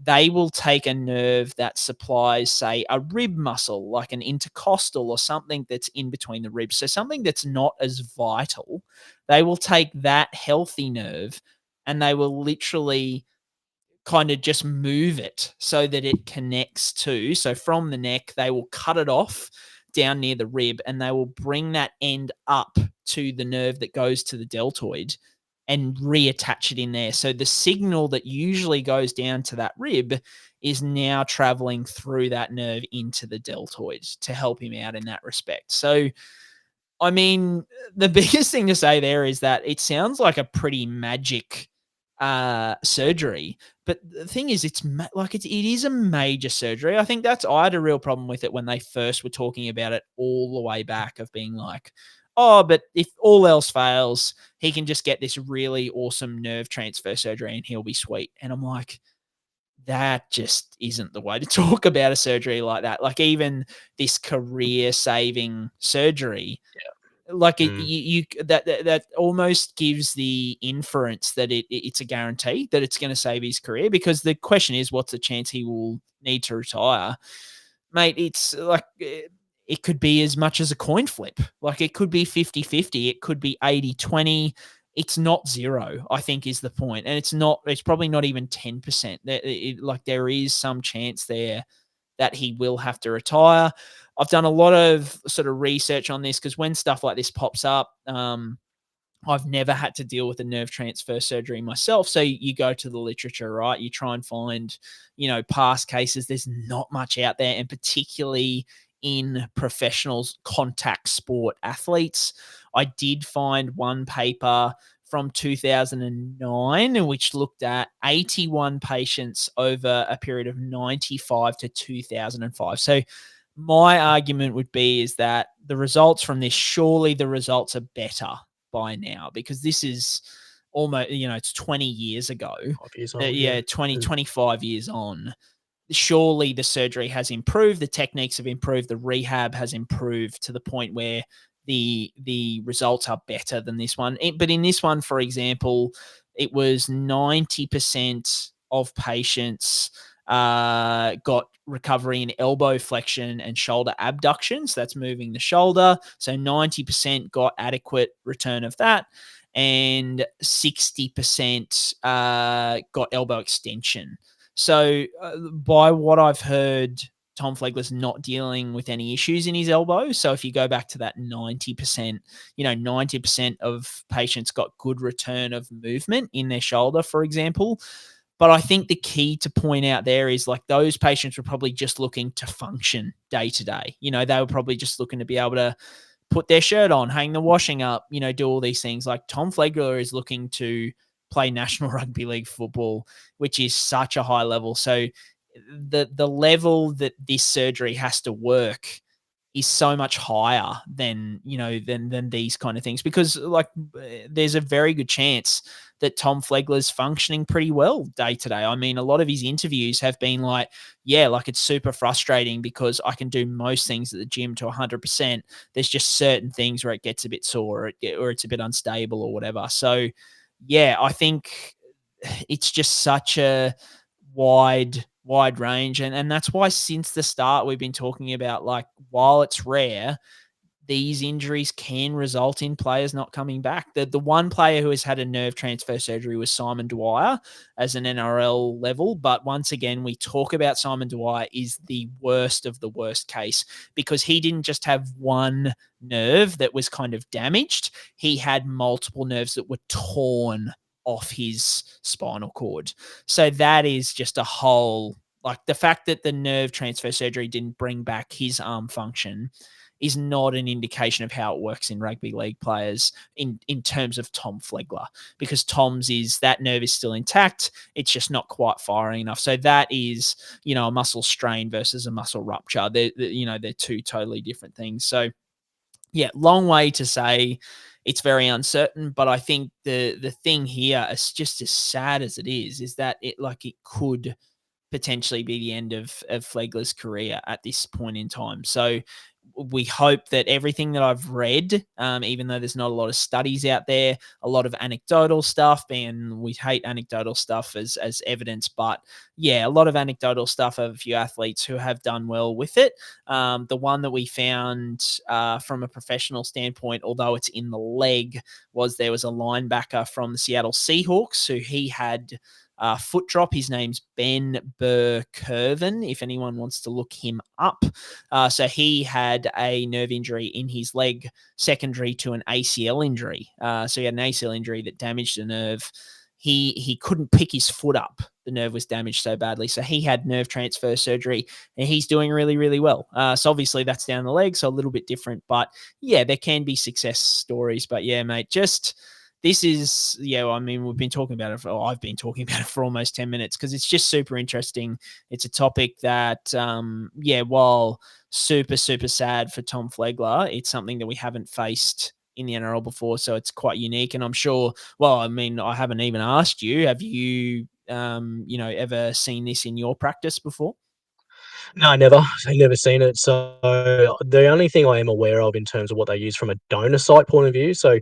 They will take a nerve that supplies, say, a rib muscle, like an intercostal or something that's in between the ribs. So something that's not as vital. They will take that healthy nerve and they will literally kind of just move it so that it connects to. So from the neck, they will cut it off down near the rib and they will bring that end up to the nerve that goes to the deltoid and reattach it in there. So the signal that usually goes down to that rib is now traveling through that nerve into the deltoid to help him out in that respect. So, I mean, the biggest thing to say there is that it sounds like a pretty magic surgery, but the thing is, it is a major surgery. I think I had a real problem with it when they first were talking about it all the way back, of being like, oh, but if all else fails, he can just get this really awesome nerve transfer surgery and he'll be sweet. And I'm like, that just isn't the way to talk about a surgery like that. Like, even this career-saving surgery, like that almost gives the inference that it's a guarantee that it's going to save his career, because the question is, what's the chance he will need to retire? Mate, it's like, it could be as much as a coin flip. Like, it could be 50-50. It could be 80-20. It's not zero, I think, is the point. And it's probably not even 10%. Like, there is some chance there that he will have to retire. I've done a lot of sort of research on this, because when stuff like this pops up, I've never had to deal with a nerve transfer surgery myself. So you go to the literature, right? You try and find, past cases. There's not much out there, and particularly in professionals, contact sport athletes. I did find one paper from 2009, which looked at 81 patients over a period of 95 to 2005. So my argument would be is that the results from this, surely the results are better by now, because this is almost, it's 20 years ago. 5 years on. 25 years on. Surely the surgery has improved, the techniques have improved, the rehab has improved to the point where the results are better than this one. But in this one, for example, it was 90% of patients got recovery in elbow flexion and shoulder abduction. So that's moving the shoulder. So 90% got adequate return of that. And 60% got elbow extension. So by what I've heard, Tom Flegler's not dealing with any issues in his elbow. So if you go back to that 90%, 90% of patients got good return of movement in their shoulder, for example. But I think the key to point out there is like those patients were probably just looking to function day to day. They were probably just looking to be able to put their shirt on, hang the washing up, do all these things. Like Tom Flegler is looking to play National Rugby League football, which is such a high level. So the level that this surgery has to work is so much higher than these kind of things, because like there's a very good chance that Tom Flegler's functioning pretty well day to day. I mean, a lot of his interviews have been like, yeah, like it's super frustrating because I can do most things at the gym to 100%. There's just certain things where it gets a bit sore or it's a bit unstable or whatever. So yeah, I think it's just such a wide range. And that's why since the start, we've been talking about like, while it's rare, these injuries can result in players not coming back. The one player who has had a nerve transfer surgery was Simon Dwyer as an NRL level. But once again, we talk about Simon Dwyer is the worst of the worst case, because he didn't just have one nerve that was kind of damaged. He had multiple nerves that were torn off his spinal cord. So that is just a whole, like the fact that the nerve transfer surgery didn't bring back his arm function is not an indication of how it works in rugby league players in terms of Tom Flegler, because Tom's that nerve is still intact. It's just not quite firing enough. So that is, a muscle strain versus a muscle rupture. They're two totally different things. So yeah, long way to say it's very uncertain, but I think the thing here is just as sad as it is that it could potentially be the end of Flegler's career at this point in time. So we hope that everything that I've read, even though there's not a lot of studies out there, a lot of anecdotal stuff, and we hate anecdotal stuff as evidence, but yeah, a lot of anecdotal stuff of a few athletes who have done well with it. The one that we found from a professional standpoint, although it's in the leg, was there was a linebacker from the Seattle Seahawks who he had foot drop. His name's Ben Burr-Kirven, if anyone wants to look him up. So he had a nerve injury in his leg secondary to an ACL injury. So he had an ACL injury that damaged a nerve. He couldn't pick his foot up. The nerve was damaged so badly. So he had nerve transfer surgery, and he's doing really, really well. So obviously that's down the leg, so a little bit different. But yeah, there can be success stories. But yeah, mate, this is, I mean, I've been talking about it for almost 10 minutes because it's just super interesting. It's a topic that, while super, super sad for Tom Flegler, it's something that we haven't faced in the NRL before. So it's quite unique. And I'm sure, I haven't even asked you, have you, ever seen this in your practice before? No, never. I've never seen it. So the only thing I am aware of in terms of what they use from a donor site point of view. So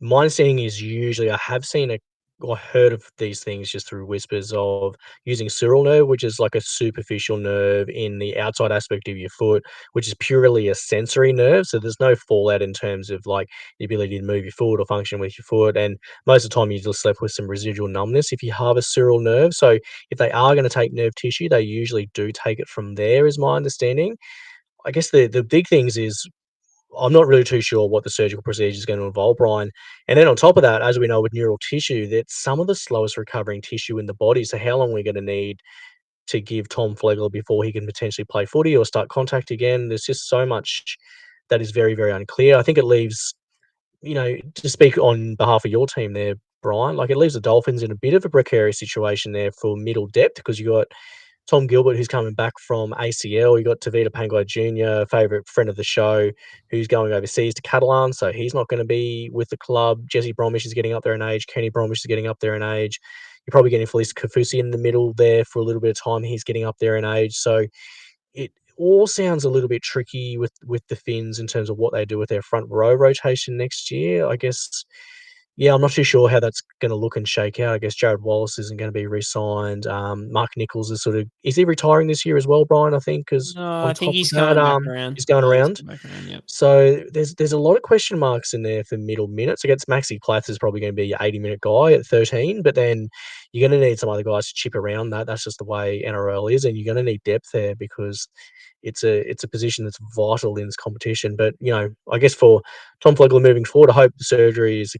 my understanding is usually I have seen or heard of these things just through whispers of using sural nerve, which is like a superficial nerve in the outside aspect of your foot, which is purely a sensory nerve. So there's no fallout in terms of like the ability to move your foot or function with your foot. And most of the time you're just left with some residual numbness if you have a sural nerve. So if they are going to take nerve tissue, they usually do take it from there, is my understanding. I guess the big things is I'm not really too sure what the surgical procedure is going to involve, Brien. And then on top of that, as we know with neural tissue, that's some of the slowest recovering tissue in the body. So how long are we going to need to give Tom Flegler before he can potentially play footy or start contact again? There's just so much that is very, very unclear. I think it leaves, to speak on behalf of your team there, Brien, like it leaves the Dolphins in a bit of a precarious situation there for middle depth, because you got Tom Gilbert, who's coming back from ACL. You got Tavita Pangai Jr., favourite friend of the show, who's going overseas to Catalan, so he's not going to be with the club. Jesse Bromwich is getting up there in age. Kenny Bromwich is getting up there in age. You're probably getting Felice Kafusi in the middle there for a little bit of time. He's getting up there in age. So it all sounds a little bit tricky with the Finns in terms of what they do with their front row rotation next year. I guess Yeah, I'm not too sure how that's going to look and shake out. I guess Jared Wallace isn't going to be re-signed. Mark Nichols is he retiring this year as well, Brian? I think, because No, on I think top of he's that, coming back around. he's going Yeah, he's around. coming back around, yep. So there's a lot of question marks in there for middle minutes. Against Maxi Plath is probably going to be your 80-minute guy at 13, but then you're going to need some other guys to chip around that. That's just the way NRL is, and you're going to need depth there because it's a position that's vital in this competition. But, I guess for Tom Flegler moving forward, I hope the surgery is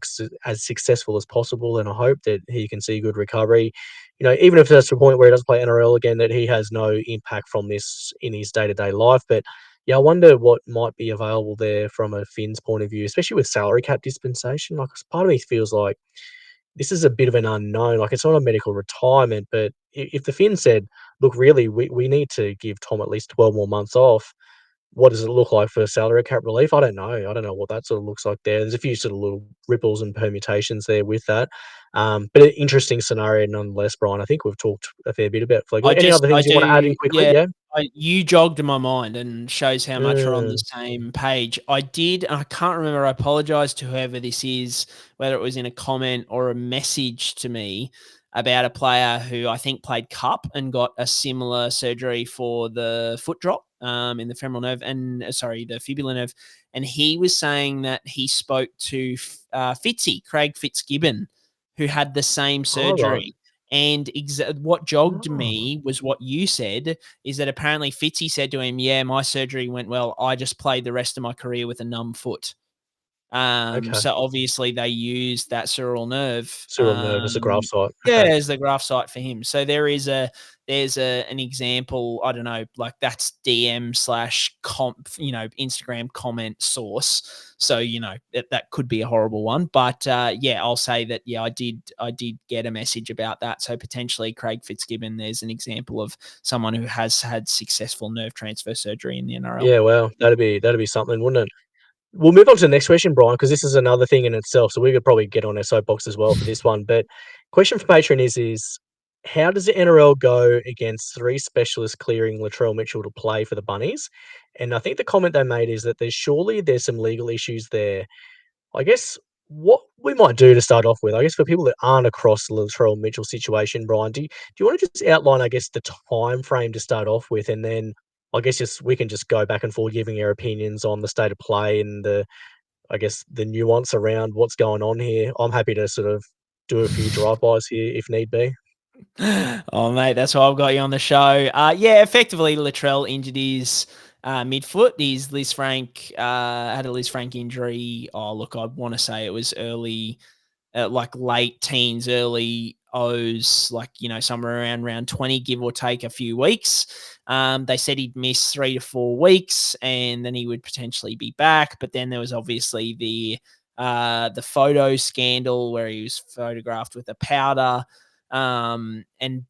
as successful as possible, and I hope that he can see good recovery. Even if that's to the point where he doesn't play NRL again, that he has no impact from this in his day-to-day life. But yeah, I wonder what might be available there from a Finn's point of view, especially with salary cap dispensation. Like, part of me feels like this is a bit of an unknown. Like, it's not a medical retirement, but if the Finn said, look, really, we need to give Tom at least 12 more months off, what does it look like for salary cap relief? I don't know. I don't know what that sort of looks like there. There's a few sort of little ripples and permutations there with that. But an interesting scenario nonetheless, Brian. I think we've talked a fair bit about Flegler. Any other things you want to add in quickly? Yeah. You jogged in my mind and shows how much we're on the same page. I can't remember, I apologize to whoever this is, whether it was in a comment or a message to me about a player who I think played cup and got a similar surgery for the foot drop in the femoral nerve the fibular nerve. And he was saying that he spoke to Craig Fitzgibbon, who had the same surgery. Right. And what jogged me was what you said, is that apparently Fitzy said to him, yeah, my surgery went well. I just played the rest of my career with a numb foot. Okay. So obviously they used that sural nerve. Sural nerve as a graft site. Yeah, Okay. as the graft site for him. So there's an example, I don't know, like that's DM / Instagram comment source. So, that could be a horrible one. But I'll say that, I did get a message about that. So potentially Craig Fitzgibbon, there's an example of someone who has had successful nerve transfer surgery in the NRL. Yeah, well, that'd be something, wouldn't it? We'll move on to the next question, Brian, because this is another thing in itself. So we could probably get on our soapbox as well for this one. But question for Patreon is how does the NRL go against 3 specialists clearing Latrell Mitchell to play for the Bunnies? And I think the comment they made is that there's some legal issues there. I guess what we might do to start off with, I guess for people that aren't across the Latrell Mitchell situation, Brian, do you want to just outline, I guess, the time frame to start off with, and then I guess we can just go back and forth giving our opinions on the state of play and the nuance around what's going on here. I'm happy to sort of do a few drive-bys here if need be. Oh, mate, that's why I've got you on the show. Effectively, Latrell injured his midfoot. His Lisfranc had a Lisfranc injury. Oh, look, I want to say it was early, like late teens, early O's, somewhere around round 20, give or take a few weeks. They said he'd miss 3 to 4 weeks and then he would potentially be back. But then there was obviously the photo scandal where he was photographed with a powder. And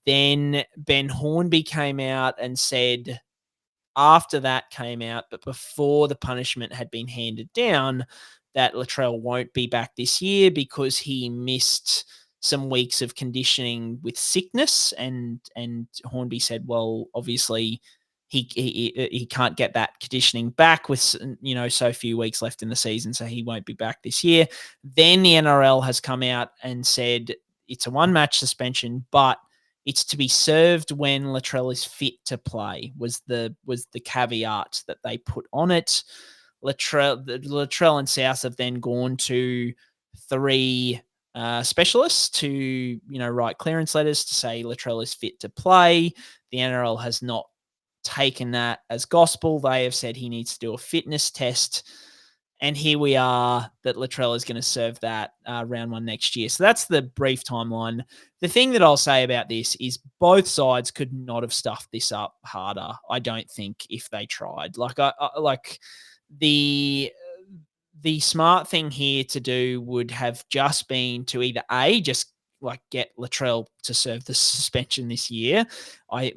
then Ben Hornby came out and said, after that came out, but before the punishment had been handed down, that Latrell won't be back this year because he missed some weeks of conditioning with sickness. And Hornby said, well, obviously he can't get that conditioning back with, so few weeks left in the season, so he won't be back this year. Then the NRL has come out and said it's a 1-match suspension, but it's to be served when Latrell is fit to play, was the caveat that they put on it. Latrell and South have then gone to 3 specialists to, write clearance letters to say Latrell is fit to play. The NRL has not taken that as gospel. They have said he needs to do a fitness test. And here we are that Latrell is going to serve that round 1 next year. So that's the brief timeline. The thing that I'll say about this is both sides could not have stuffed this up harder, I don't think, if they tried. The smart thing here to do would have just been to either just get Latrell to serve the suspension this year. I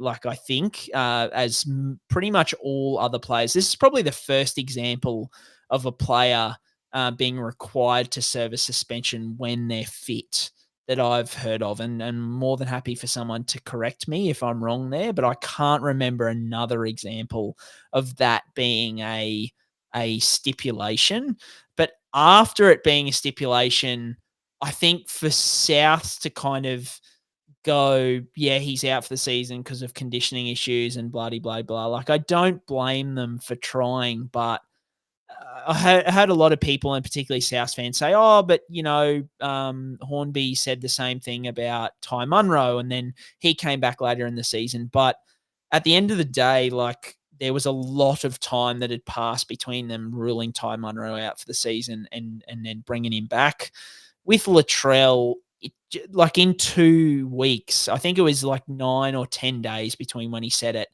think as pretty much all other players, this is probably the first example of a player being required to serve a suspension when they're fit that I've heard of, and more than happy for someone to correct me if I'm wrong there, but I can't remember another example of that being a stipulation. But after it being a stipulation, I think for South to kind of go, yeah, he's out for the season because of conditioning issues and blah, blah, blah. Like, I don't blame them for trying, but I heard a lot of people, and particularly South fans, say, "Oh, but Hornby said the same thing about Ty Munro, and then he came back later in the season." But at the end of the day, like, there was a lot of time that had passed between them ruling Ty Munro out for the season and then bringing him back. With Latrell, like in 2 weeks, I think it was like 9 or 10 days between when he said it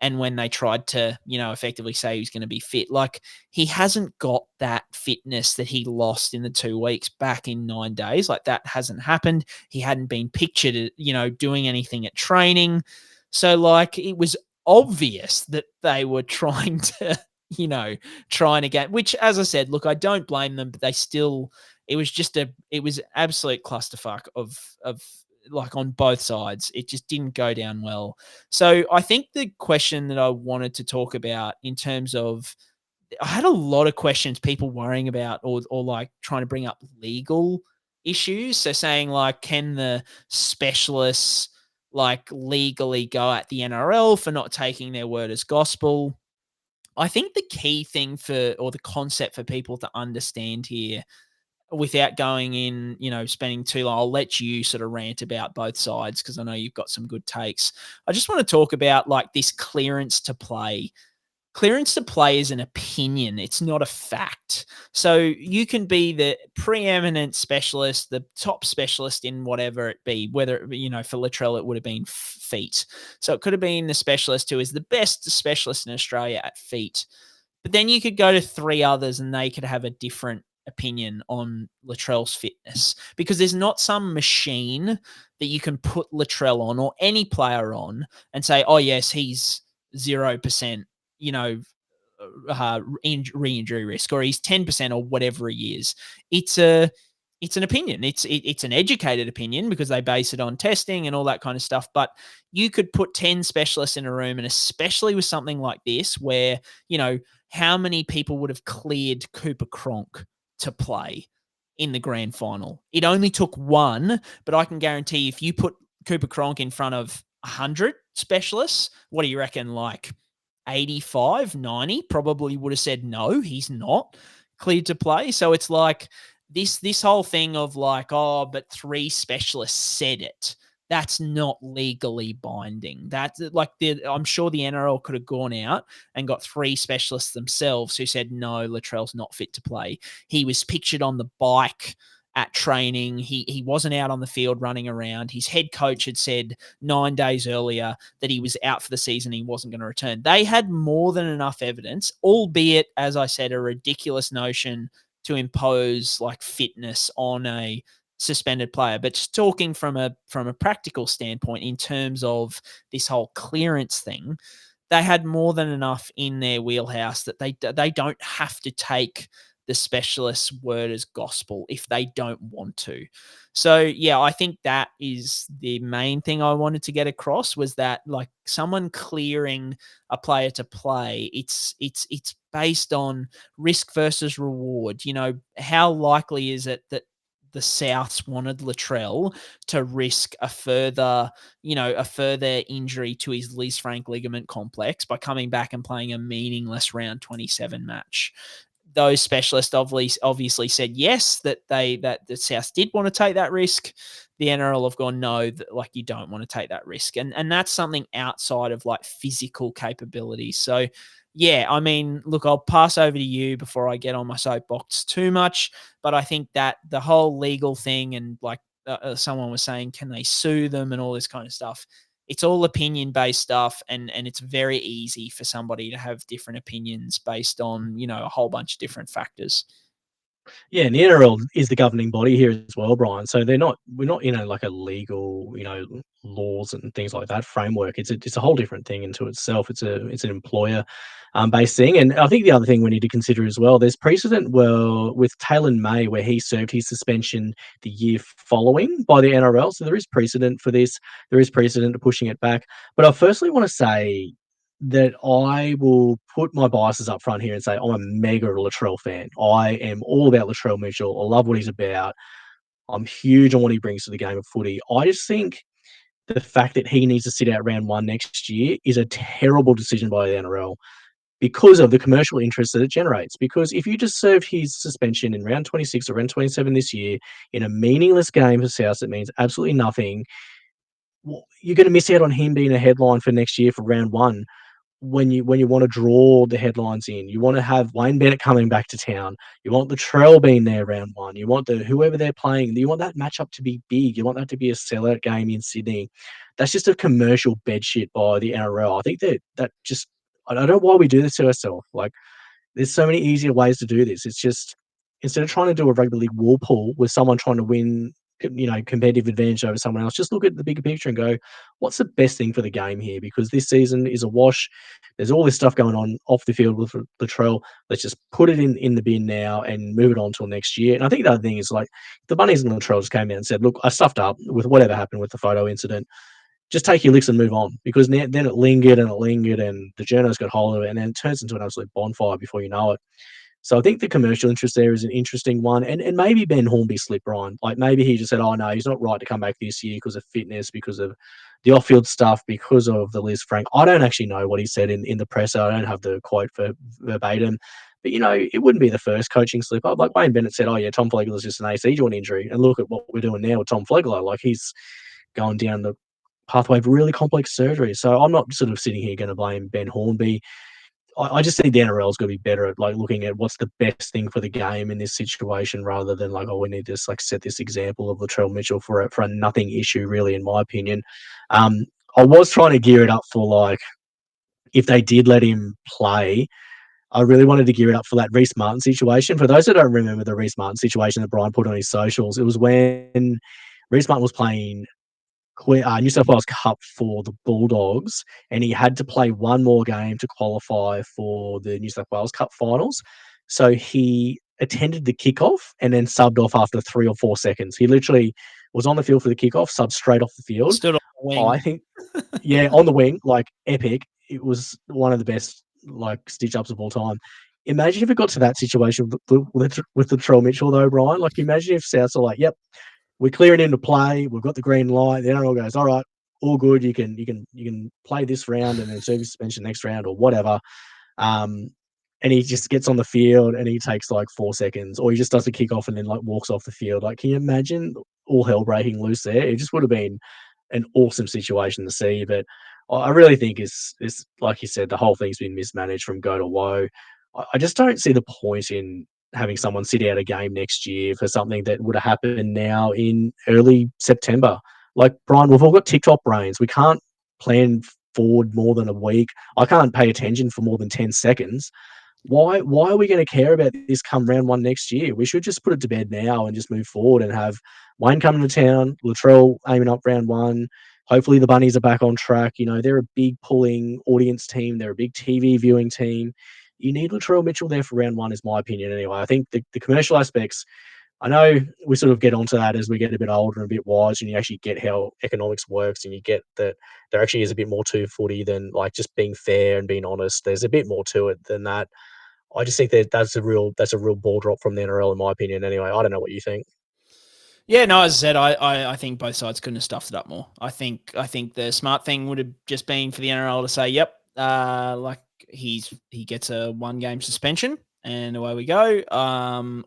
and when they tried to, effectively say he was going to be fit. Like, he hasn't got that fitness that he lost in the 2 weeks back in 9 days. Like, that hasn't happened. He hadn't been pictured, doing anything at training. So, like, it was obvious that they were trying to, get, which, as I said, look, I don't blame them, but they still, it was absolute clusterfuck of like on both sides. It just didn't go down well. So I think the question that I wanted to talk about in terms of, I had a lot of questions, people worrying about or like trying to bring up legal issues. So saying like, can the specialists like legally go at the NRL for not taking their word as gospel? I think the key thing or the concept for people to understand here, without going in, spending too long, I'll let you sort of rant about both sides because I know you've got some good takes. I just want to talk about like this clearance to play. Clearance to play is an opinion. It's not a fact. So you can be the preeminent specialist, the top specialist in whatever it be, whether, for Latrell, it would have been feet. So it could have been the specialist who is the best specialist in Australia at feet. But then you could go to 3 others and they could have a different opinion on Latrell's fitness, because there's not some machine that you can put Latrell on or any player on and say, oh yes, he's 0%, re-injury risk, or he's 10% or whatever he is. It's an opinion. It's an educated opinion because they base it on testing and all that kind of stuff. But you could put 10 specialists in a room, and especially with something like this, where, how many people would have cleared Cooper Cronk to play in the grand final? It only took 1, but I can guarantee if you put Cooper Cronk in front of 100 specialists, what do you reckon? Like 85, 90 probably would have said, no, he's not cleared to play. So it's like this whole thing of like, oh, but 3 specialists said it. That's not legally binding. That's like, I'm sure the NRL could have gone out and got 3 specialists themselves who said, no, Latrell's not fit to play. He was pictured on the bike at training. He wasn't out on the field running around. His head coach had said 9 days earlier that he was out for the season. He wasn't going to return. They had more than enough evidence, albeit, as I said, a ridiculous notion to impose like fitness on a suspended player. But just talking from a practical standpoint in terms of this whole clearance thing, they had more than enough in their wheelhouse that they don't have to take the specialist's word as gospel if they don't want to. So yeah, I think that is the main thing I wanted to get across, was that like someone clearing a player to play, it's based on risk versus reward. How likely is it that the Souths wanted Latrell to risk a further injury to his Lisfranc ligament complex by coming back and playing a meaningless round 27 match? Those specialists obviously said yes, that the South did want to take that risk. The NRL have gone, no, that, like, you don't want to take that risk. And that's something outside of like physical capability. So yeah, I mean, look, I'll pass over to you before I get on my soapbox too much. But I think that the whole legal thing, and like someone was saying, can they sue them and all this kind of stuff? It's all opinion-based stuff, and it's very easy for somebody to have different opinions based on, a whole bunch of different factors. Yeah, and the NRL is the governing body here as well, Brian. So we're not in like a legal, laws and things like that framework. It's a whole different thing into itself. It's an employer based thing. And I think the other thing we need to consider as well, there's precedent with Taylor May, where he served his suspension the year following by the NRL. So there is precedent for this. There is precedent to pushing it back. But I firstly want to say that I will put my biases up front here and say I'm a mega Latrell fan. I am all about Latrell Mitchell. I love what he's about. I'm huge on what he brings to the game of footy. I just think the fact that he needs to sit out round 1 next year is a terrible decision by the NRL because of the commercial interest that it generates. Because if you just served his suspension in round 26 or round 27 this year in a meaningless game for South that means absolutely nothing, you're going to miss out on him being a headline for next year for round 1. When you want to draw the headlines in, you want to have Wayne Bennett coming back to town. You want Latrell being there round 1. You want whoever they're playing. You want that matchup to be big. You want that to be a sellout game in Sydney. That's just a commercial bedshit by the NRL. I think that just I don't know why we do this to ourselves. Like, there's so many easier ways to do this. It's just instead of trying to do a rugby league wall pull with someone trying to win, competitive advantage over someone else, just look at the bigger picture and go, what's the best thing for the game here? Because this season is a wash. There's all this stuff going on off the field with Latrell. Let's just put it in the bin now and move it on till next year. And I think the other thing is, like, the Bunnies and Latrell just came out and said, look, I stuffed up with whatever happened with the photo incident. Just take your licks and move on, because then it lingered and the journos got hold of it, and then it turns into an absolute bonfire before you know it. So I think the commercial interest there is an interesting one. And maybe Ben Hornby slipped Brien. Like, maybe he just said, oh, no, he's not right to come back this year because of fitness, because of the off-field stuff, because of the Lisfranc. I don't actually know what he said in the presser. I don't have the quote for verbatim. But, it wouldn't be the first coaching slip-up. Like, Wayne Bennett said, oh, yeah, Tom Flegler's just an AC joint injury. And look at what we're doing now with Tom Flegler. Like, he's going down the pathway of really complex surgery. So I'm not sort of sitting here going to blame Ben Hornby. I just think the NRL's got to be better at, like, looking at what's the best thing for the game in this situation, rather than like, oh, we need to just, like, set this example of Latrell Mitchell for a nothing issue, really, in my opinion. I was trying to gear it up for, like, if they did let him play, I really wanted to gear it up for that Reece Martin situation. For those that don't remember the Reece Martin situation that Brien put on his socials, it was when Reece Martin was playing New South Wales Cup for the Bulldogs, and he had to play one more game to qualify for the New South Wales Cup finals. So he attended the kickoff and then subbed off after 3 or 4 seconds. He literally was on the field for the kickoff, subbed straight off the field. Stood on the wing. I think, yeah, on the wing, like, epic. It was one of the best, like, stitch-ups of all time. Imagine if it got to that situation with Latrell Mitchell, though, Brian. Like, imagine if Souths are like, yep, we're clearing him to play. We've got the green light. The NRL goes, all right, all good. You can play this round and then serve suspension next round or whatever. And he just gets on the field and he takes like 4 seconds, or he just does a kick off and then, like, walks off the field. Like, can you imagine all hell breaking loose there? It just would have been an awesome situation to see. But I really think it's like you said, the whole thing's been mismanaged from go to woe. I just don't see the point in having someone sit out a game next year for something that would have happened now in early September. Like, Brian, we've all got TikTok brains. We can't plan forward more than a week. I can't pay attention for more than 10 seconds. Why are we going to care about this come round 1 next year? We should just put it to bed now and just move forward and have Wayne coming to town, Latrell aiming up round 1. Hopefully the Bunnies are back on track. They're a big pulling audience team. They're a big TV viewing team. You need Latrell Mitchell there for round 1, is my opinion anyway. I think the commercial aspects, I know we sort of get onto that as we get a bit older and a bit wise, and you actually get how economics works, and you get that there actually is a bit more to footy than, like, just being fair and being honest. There's a bit more to it than that. I just think that's a real ball drop from the NRL, in my opinion anyway. I don't know what you think. Yeah, no, as I said, I think both sides couldn't have stuffed it up more. I think the smart thing would have just been for the NRL to say, yep, like, he gets a 1-game suspension and away we go.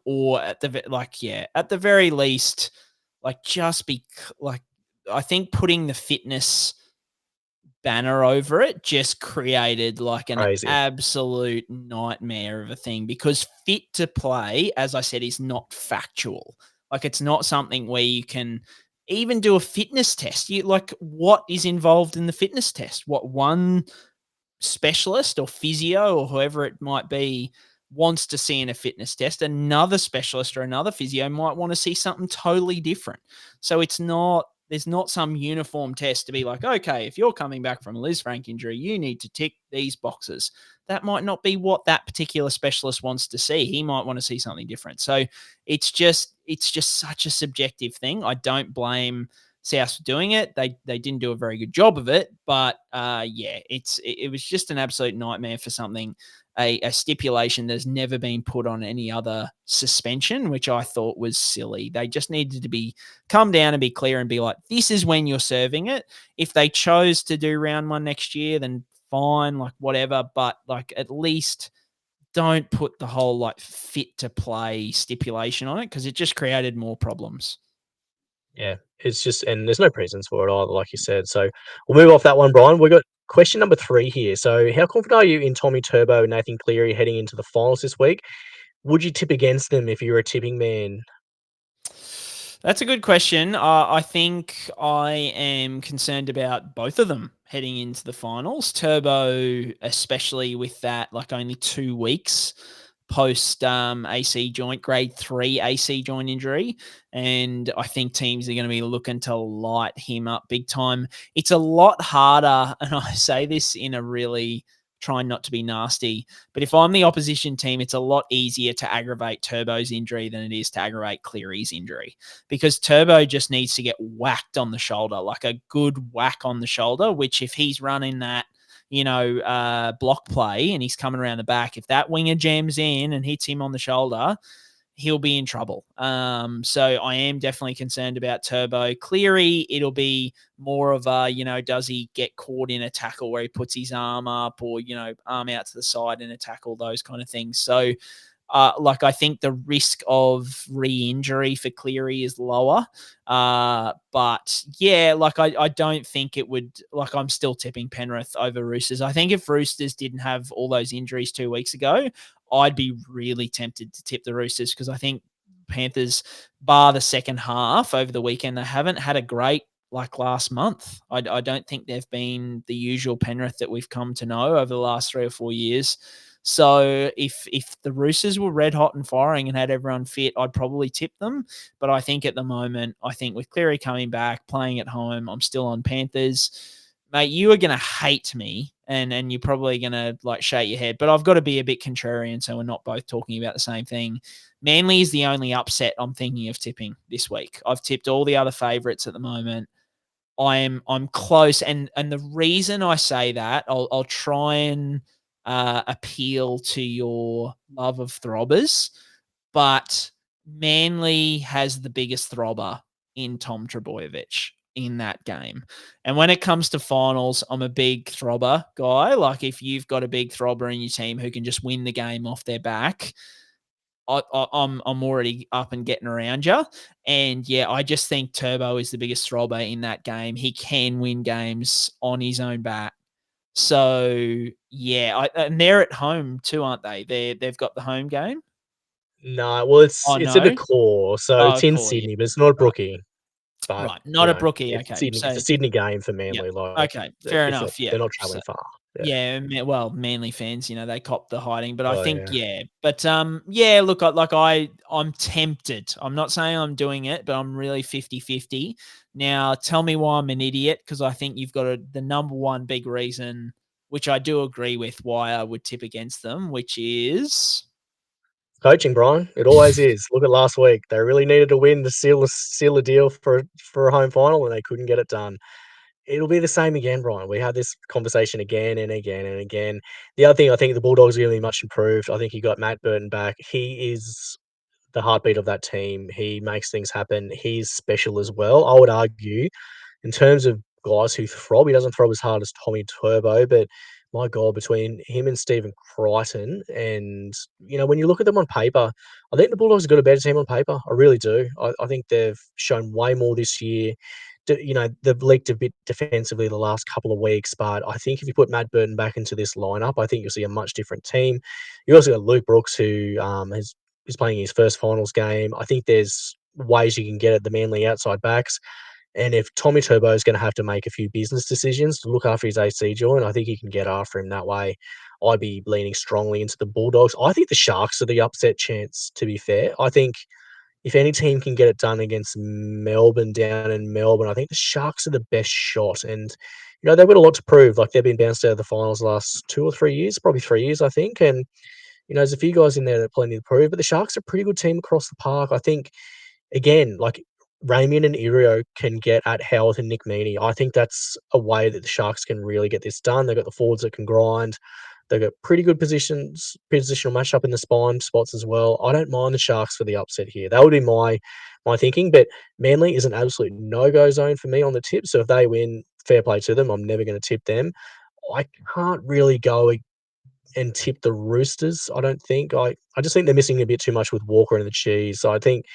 Or at the very least, like, just be like, I think putting the fitness banner over it just created, like, an Crazy. absolute nightmare of a thing, because fit to play, as I said, is not factual. Like, it's not something where you can even do a fitness test. What is involved in the fitness test? What one specialist or physio or whoever it might be wants to see in a fitness test, another specialist or another physio might want to see something totally different. So there's not some uniform test to be like, okay, if you're coming back from a Lisfranc injury, you need to tick these boxes. That might not be what that particular specialist wants to see. He might want to see something different. So it's just such a subjective thing. I don't blame South for doing it. They didn't do a very good job of it, but it was just an absolute nightmare for something a stipulation that's never been put on any other suspension, which I thought was silly. They just needed to come down and be clear and be like, this is when you're serving it. If they chose to do round 1 next year, then fine, like whatever. But like at least don't put the whole like fit to play stipulation on it, because it just created more problems. Yeah, it's just, and there's no precedence for it either, like you said. So we'll move off that one, Brian. We've got question number 3 here. So how confident are you in Tommy Turbo and Nathan Cleary heading into the finals this week? Would you tip against them if you were a tipping man? That's a good question. I think I am concerned about both of them heading into the finals. Turbo, especially with that, like only 2 weeks post AC joint, grade 3 AC joint injury. And I think teams are going to be looking to light him up big time. It's a lot harder, and I say this in a really trying not to be nasty, but if I'm the opposition team, it's a lot easier to aggravate Turbo's injury than it is to aggravate Cleary's injury, because Turbo just needs to get whacked on the shoulder, like a good whack on the shoulder, which if he's running that, block play and he's coming around the back, if that winger jams in and hits him on the shoulder, he'll be in trouble. So I am definitely concerned about Turbo. Cleary, it'll be more of a, does he get caught in a tackle where he puts his arm up or, arm out to the side in a tackle, those kind of things. So, I think the risk of re-injury for Cleary is lower. But yeah, I don't think it would, I'm still tipping Penrith over Roosters. I think if Roosters didn't have all those injuries 2 weeks ago, I'd be really tempted to tip the Roosters, because I think Panthers, bar the second half over the weekend, they haven't had a great last month. I don't think they've been the usual Penrith that we've come to know over the last 3 or 4 years. So if the Roosters were red hot and firing and had everyone fit, I'd probably tip them. But I think at the moment, with Cleary coming back, playing at home, I'm still on Panthers. Mate, you are going to hate me and you're probably going to shake your head, but I've got to be a bit contrarian so we're not both talking about the same thing. Manly is the only upset I'm thinking of tipping this week. I've tipped all the other favourites at the moment. I'm close, and the reason I say that, I'll try and appeal to your love of throbbers, but Manly has the biggest throbber in Tom Trbojevic in that game. And when it comes to finals, I'm a big throbber guy. Like if you've got a big throbber in your team who can just win the game off their back, I'm already up and getting around you. And yeah, I just think Turbo is the biggest throbber in that game. He can win games on his own bat. So yeah, and they're at home too, aren't they? They've got the home game. No, well, it's Oh, at the no? core, so it's in Core, yeah. Sydney, but it's not a Brookie. But Right, not a Brookie. it's Okay, Sydney. so It's a Sydney game for yeah, Manly. okay, fair enough. Yeah, they're not so, traveling far. yeah, well, Manly fans, they cop the hiding, but I Oh, think yeah. but yeah, look, I'm tempted. I'm not saying I'm doing it, but I'm really 50-50. Now, tell me why I'm an idiot, because I think you've got the number one big reason, which I do agree with, why I would tip against them, which is Coaching, Brian. It always is. Look at last week. They really needed to win to seal a deal for a home final, and they couldn't get it done. It'll be the same again, Brian. We had this conversation again and again and again. The other thing, I think the Bulldogs are going to be much improved. I think you got Matt Burton back. He is the heartbeat of that team. He makes things happen. He's special as well. I would argue, in terms of guys who throb, he doesn't throb as hard as Tommy Turbo, but my God, between him and Stephen Crichton, and when you look at them on paper, I think the Bulldogs have got a better team on paper. I really do. I think they've shown way more this year. They've leaked a bit defensively the last couple of weeks, but I think if you put Matt Burton back into this lineup, I think you'll see a much different team. You also got Luke Brooks, who is playing his first finals game. I think there's ways you can get at the Manly outside backs. And if Tommy Turbo is going to have to make a few business decisions to look after his AC joint, I think he can get after him that way. I'd be leaning strongly into the Bulldogs. I think the Sharks are the upset chance, to be fair. I think if any team can get it done against Melbourne down in Melbourne, I think the Sharks are the best shot. And, they've got a lot to prove. Like, they've been bounced out of the finals the last 2 or 3 years, probably 3 years, I think. And, there's a few guys in there that have plenty to prove. But the Sharks are a pretty good team across the park. I think, again, Ramien and Irio can get at Howard and Nick Meaney. I think that's a way that the Sharks can really get this done. They've got the forwards that can grind. They've got pretty good positional matchup in the spine spots as well. I don't mind the Sharks for the upset here. That would be my thinking, but Manly is an absolute no-go zone for me on the tip. So if they win, fair play to them. I'm never going to tip them. I can't really go and tip the Roosters, I don't think. I just think they're missing a bit too much with Walker and the Cheese. So I think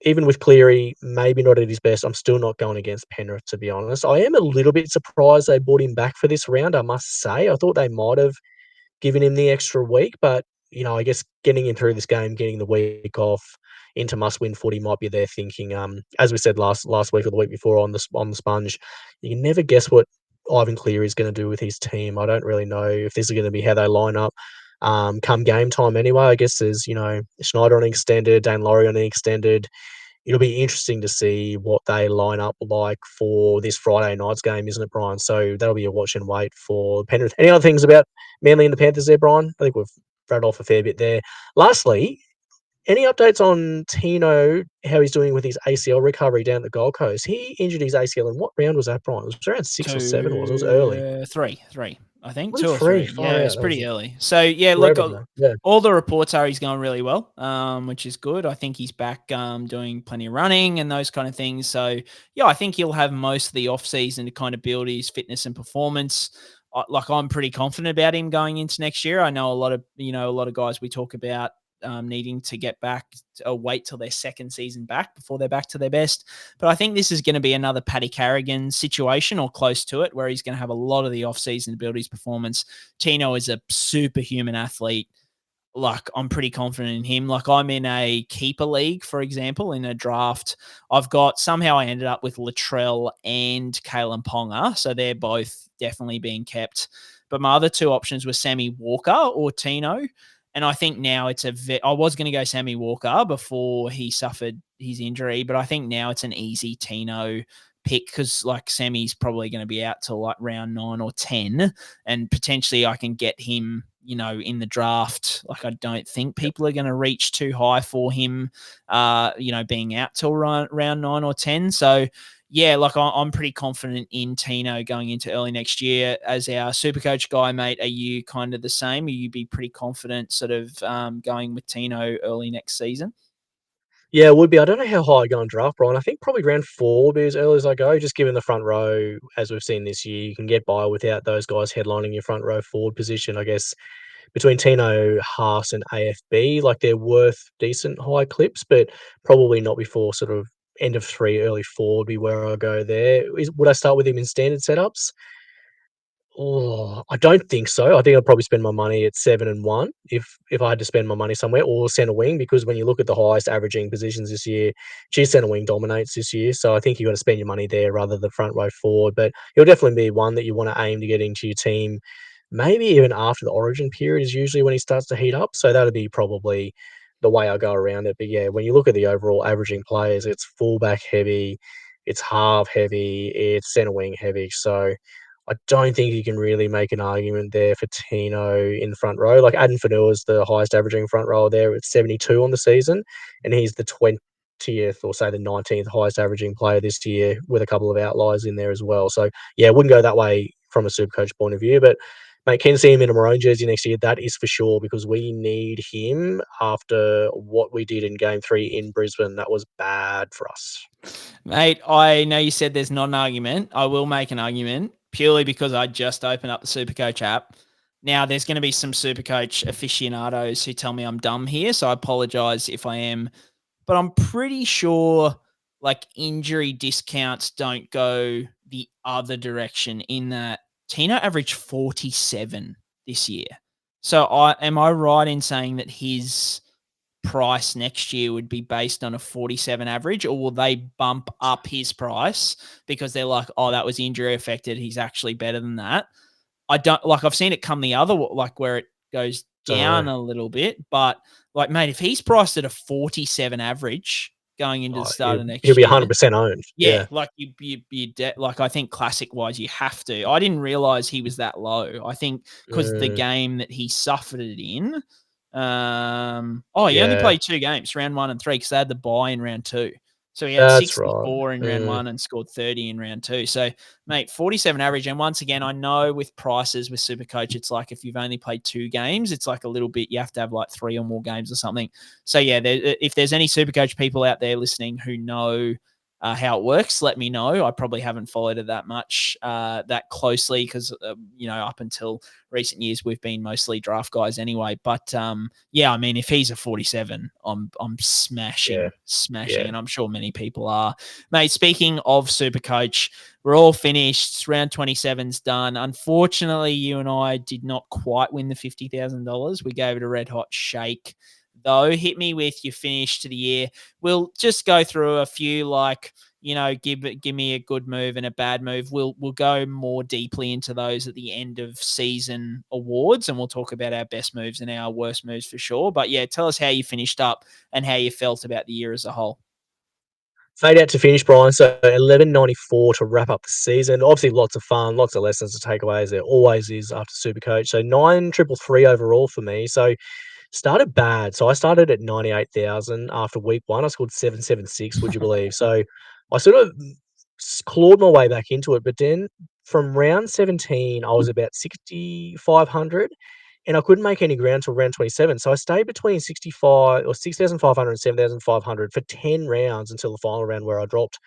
even with Cleary, maybe not at his best, I'm still not going against Penrith, to be honest. I am a little bit surprised they brought him back for this round, I must say. I thought they might have given him the extra week, but, I guess getting him through this game, getting the week off into must-win footy might be their thinking. As we said last week or the week before on the sponge, you can never guess what Ivan Cleary is going to do with his team. I don't really know if this is going to be how they line up come game time anyway. I guess there's, Schneider on extended, Dane Laurie on extended. It'll be interesting to see what they line up like for this Friday night's game, isn't it, Brian? So that'll be a watch and wait for Penrith. Any other things about Manly and the Panthers there, Brian? I think we've rattled off a fair bit there. Lastly, any updates on Tino, how he's doing with his ACL recovery down at the Gold Coast? He injured his ACL in what round was that, Brian? It was around 6 or 7, wasn't it? It was early. Three, I think. Was 2 it or 3? 3. Far Yeah, out. it's That pretty was early. So, yeah, look, forever ago. Yeah. all the reports are he's going really well, which is good. I think he's back doing plenty of running and those kind of things. So, yeah, I think he'll have most of the off-season to kind of build his fitness and performance. I'm pretty confident about him going into next year. I know a lot of guys we talk about needing to get back or wait till their second season back before they're back to their best. But I think this is going to be another Paddy Carrigan situation or close to it, where he's going to have a lot of the offseason to build his performance. Tino is a superhuman athlete. Like, I'm pretty confident in him. Like, I'm in a keeper league, for example, in a draft. I ended up with Latrell and Kalen Ponga. So they're both definitely being kept. But my other 2 options were Sammy Walker or Tino. And I think now I was going to go Sammy Walker before he suffered his injury, but I think now it's an easy Tino pick because like Sammy's probably going to be out till like round 9 or 10, and potentially I can get him, in the draft. Like, I don't think people are going to reach too high for him, being out till round 9 or 10. So, yeah, like I'm pretty confident in Tino going into early next year. As our SuperCoach guy, mate, are you kind of the same? Are you be pretty confident sort of going with Tino early next season? Yeah, it would be. I don't know how high I go in draft, Brian. I think probably round 4 would be as early as I go, just given the front row, as we've seen this year, you can get by without those guys headlining your front row forward position. I guess between Tino, Haas and AFB, like they're worth decent high clips, but probably not before sort of end of 3, early 4 would be where I go there. Would I start with him in standard setups? Oh, I don't think so. I think I'd probably spend my money at 7 and 1 if I had to spend my money somewhere, or centre wing, because when you look at the highest averaging positions this year, centre wing dominates this year. So I think you've got to spend your money there rather than front row forward. But it'll definitely be one that you want to aim to get into your team. Maybe even after the origin period is usually when he starts to heat up. So that'll be probably the way I go around it. But yeah, when you look at the overall averaging players, it's fullback heavy, it's half heavy, it's centre wing heavy. So I don't think you can really make an argument there for Tino in the front row. Like, Adam Fanua is the highest averaging front rower there at 72 on the season, and he's the 20th or say the 19th highest averaging player this year, with a couple of outliers in there as well. So yeah, I wouldn't go that way from a SuperCoach point of view, but mate, keen to see him in a maroon jersey next year. That is for sure, because we need him after what we did in Game 3 in Brisbane. That was bad for us. Mate, I know you said there's not an argument. I will make an argument purely because I just opened up the SuperCoach app. Now, there's going to be some SuperCoach aficionados who tell me I'm dumb here, so I apologize if I am. But I'm pretty sure like injury discounts don't go the other direction, in that Tino averaged 47 this year. So am I right in saying that his price next year would be based on a 47 average, or will they bump up his price because they're like, oh, that was injury affected, he's actually better than that? I don't like, I've seen it come the other, like where it goes down a little bit, but like, mate, if he's priced at a 47 average going into the start of next year, he'll be 100% owned. Yeah, like like I think classic wise, you have to. I didn't realize he was that low. I think because the game that he suffered it in, he only played 2 games, round 1 and 3, because they had the bye in round 2. So he had That's right. 64 in round one and scored 30 in round two. So, mate, 47 average. And once again, I know with prices with Supercoach, it's like if you've only played 2 games, it's like a little bit, you have to have like 3 or more games or something. So, yeah, if there's any Supercoach people out there listening who know how it works, let me know. I probably haven't followed it that much, that closely because, up until recent years, we've been mostly draft guys anyway. But, yeah, I mean, if he's a 47, I'm smashing, and I'm sure many people are. Mate, speaking of Supercoach, we're all finished. Round 27's done. Unfortunately, you and I did not quite win the $50,000. We gave it a red hot shake, though. Hit me with your finish to the year. We'll just go through a few, like, give me a good move and a bad move. We'll go more deeply into those at the end of season awards, and we'll talk about our best moves and our worst moves for sure. But yeah, tell us how you finished up and how you felt about the year as a whole. Fade out to finish, Brian. So 11.94 to wrap up the season. Obviously, lots of fun, lots of lessons to take away, as there always is after Supercoach. So 9,333 overall for me. So started bad. So I started at 98,000 after week 1. I scored 776, would you believe? So I sort of clawed my way back into it. But then from round 17, I was about 6,500 and I couldn't make any ground till round 27. So I stayed between 6,500 and 7,500 for 10 rounds until the final round where I dropped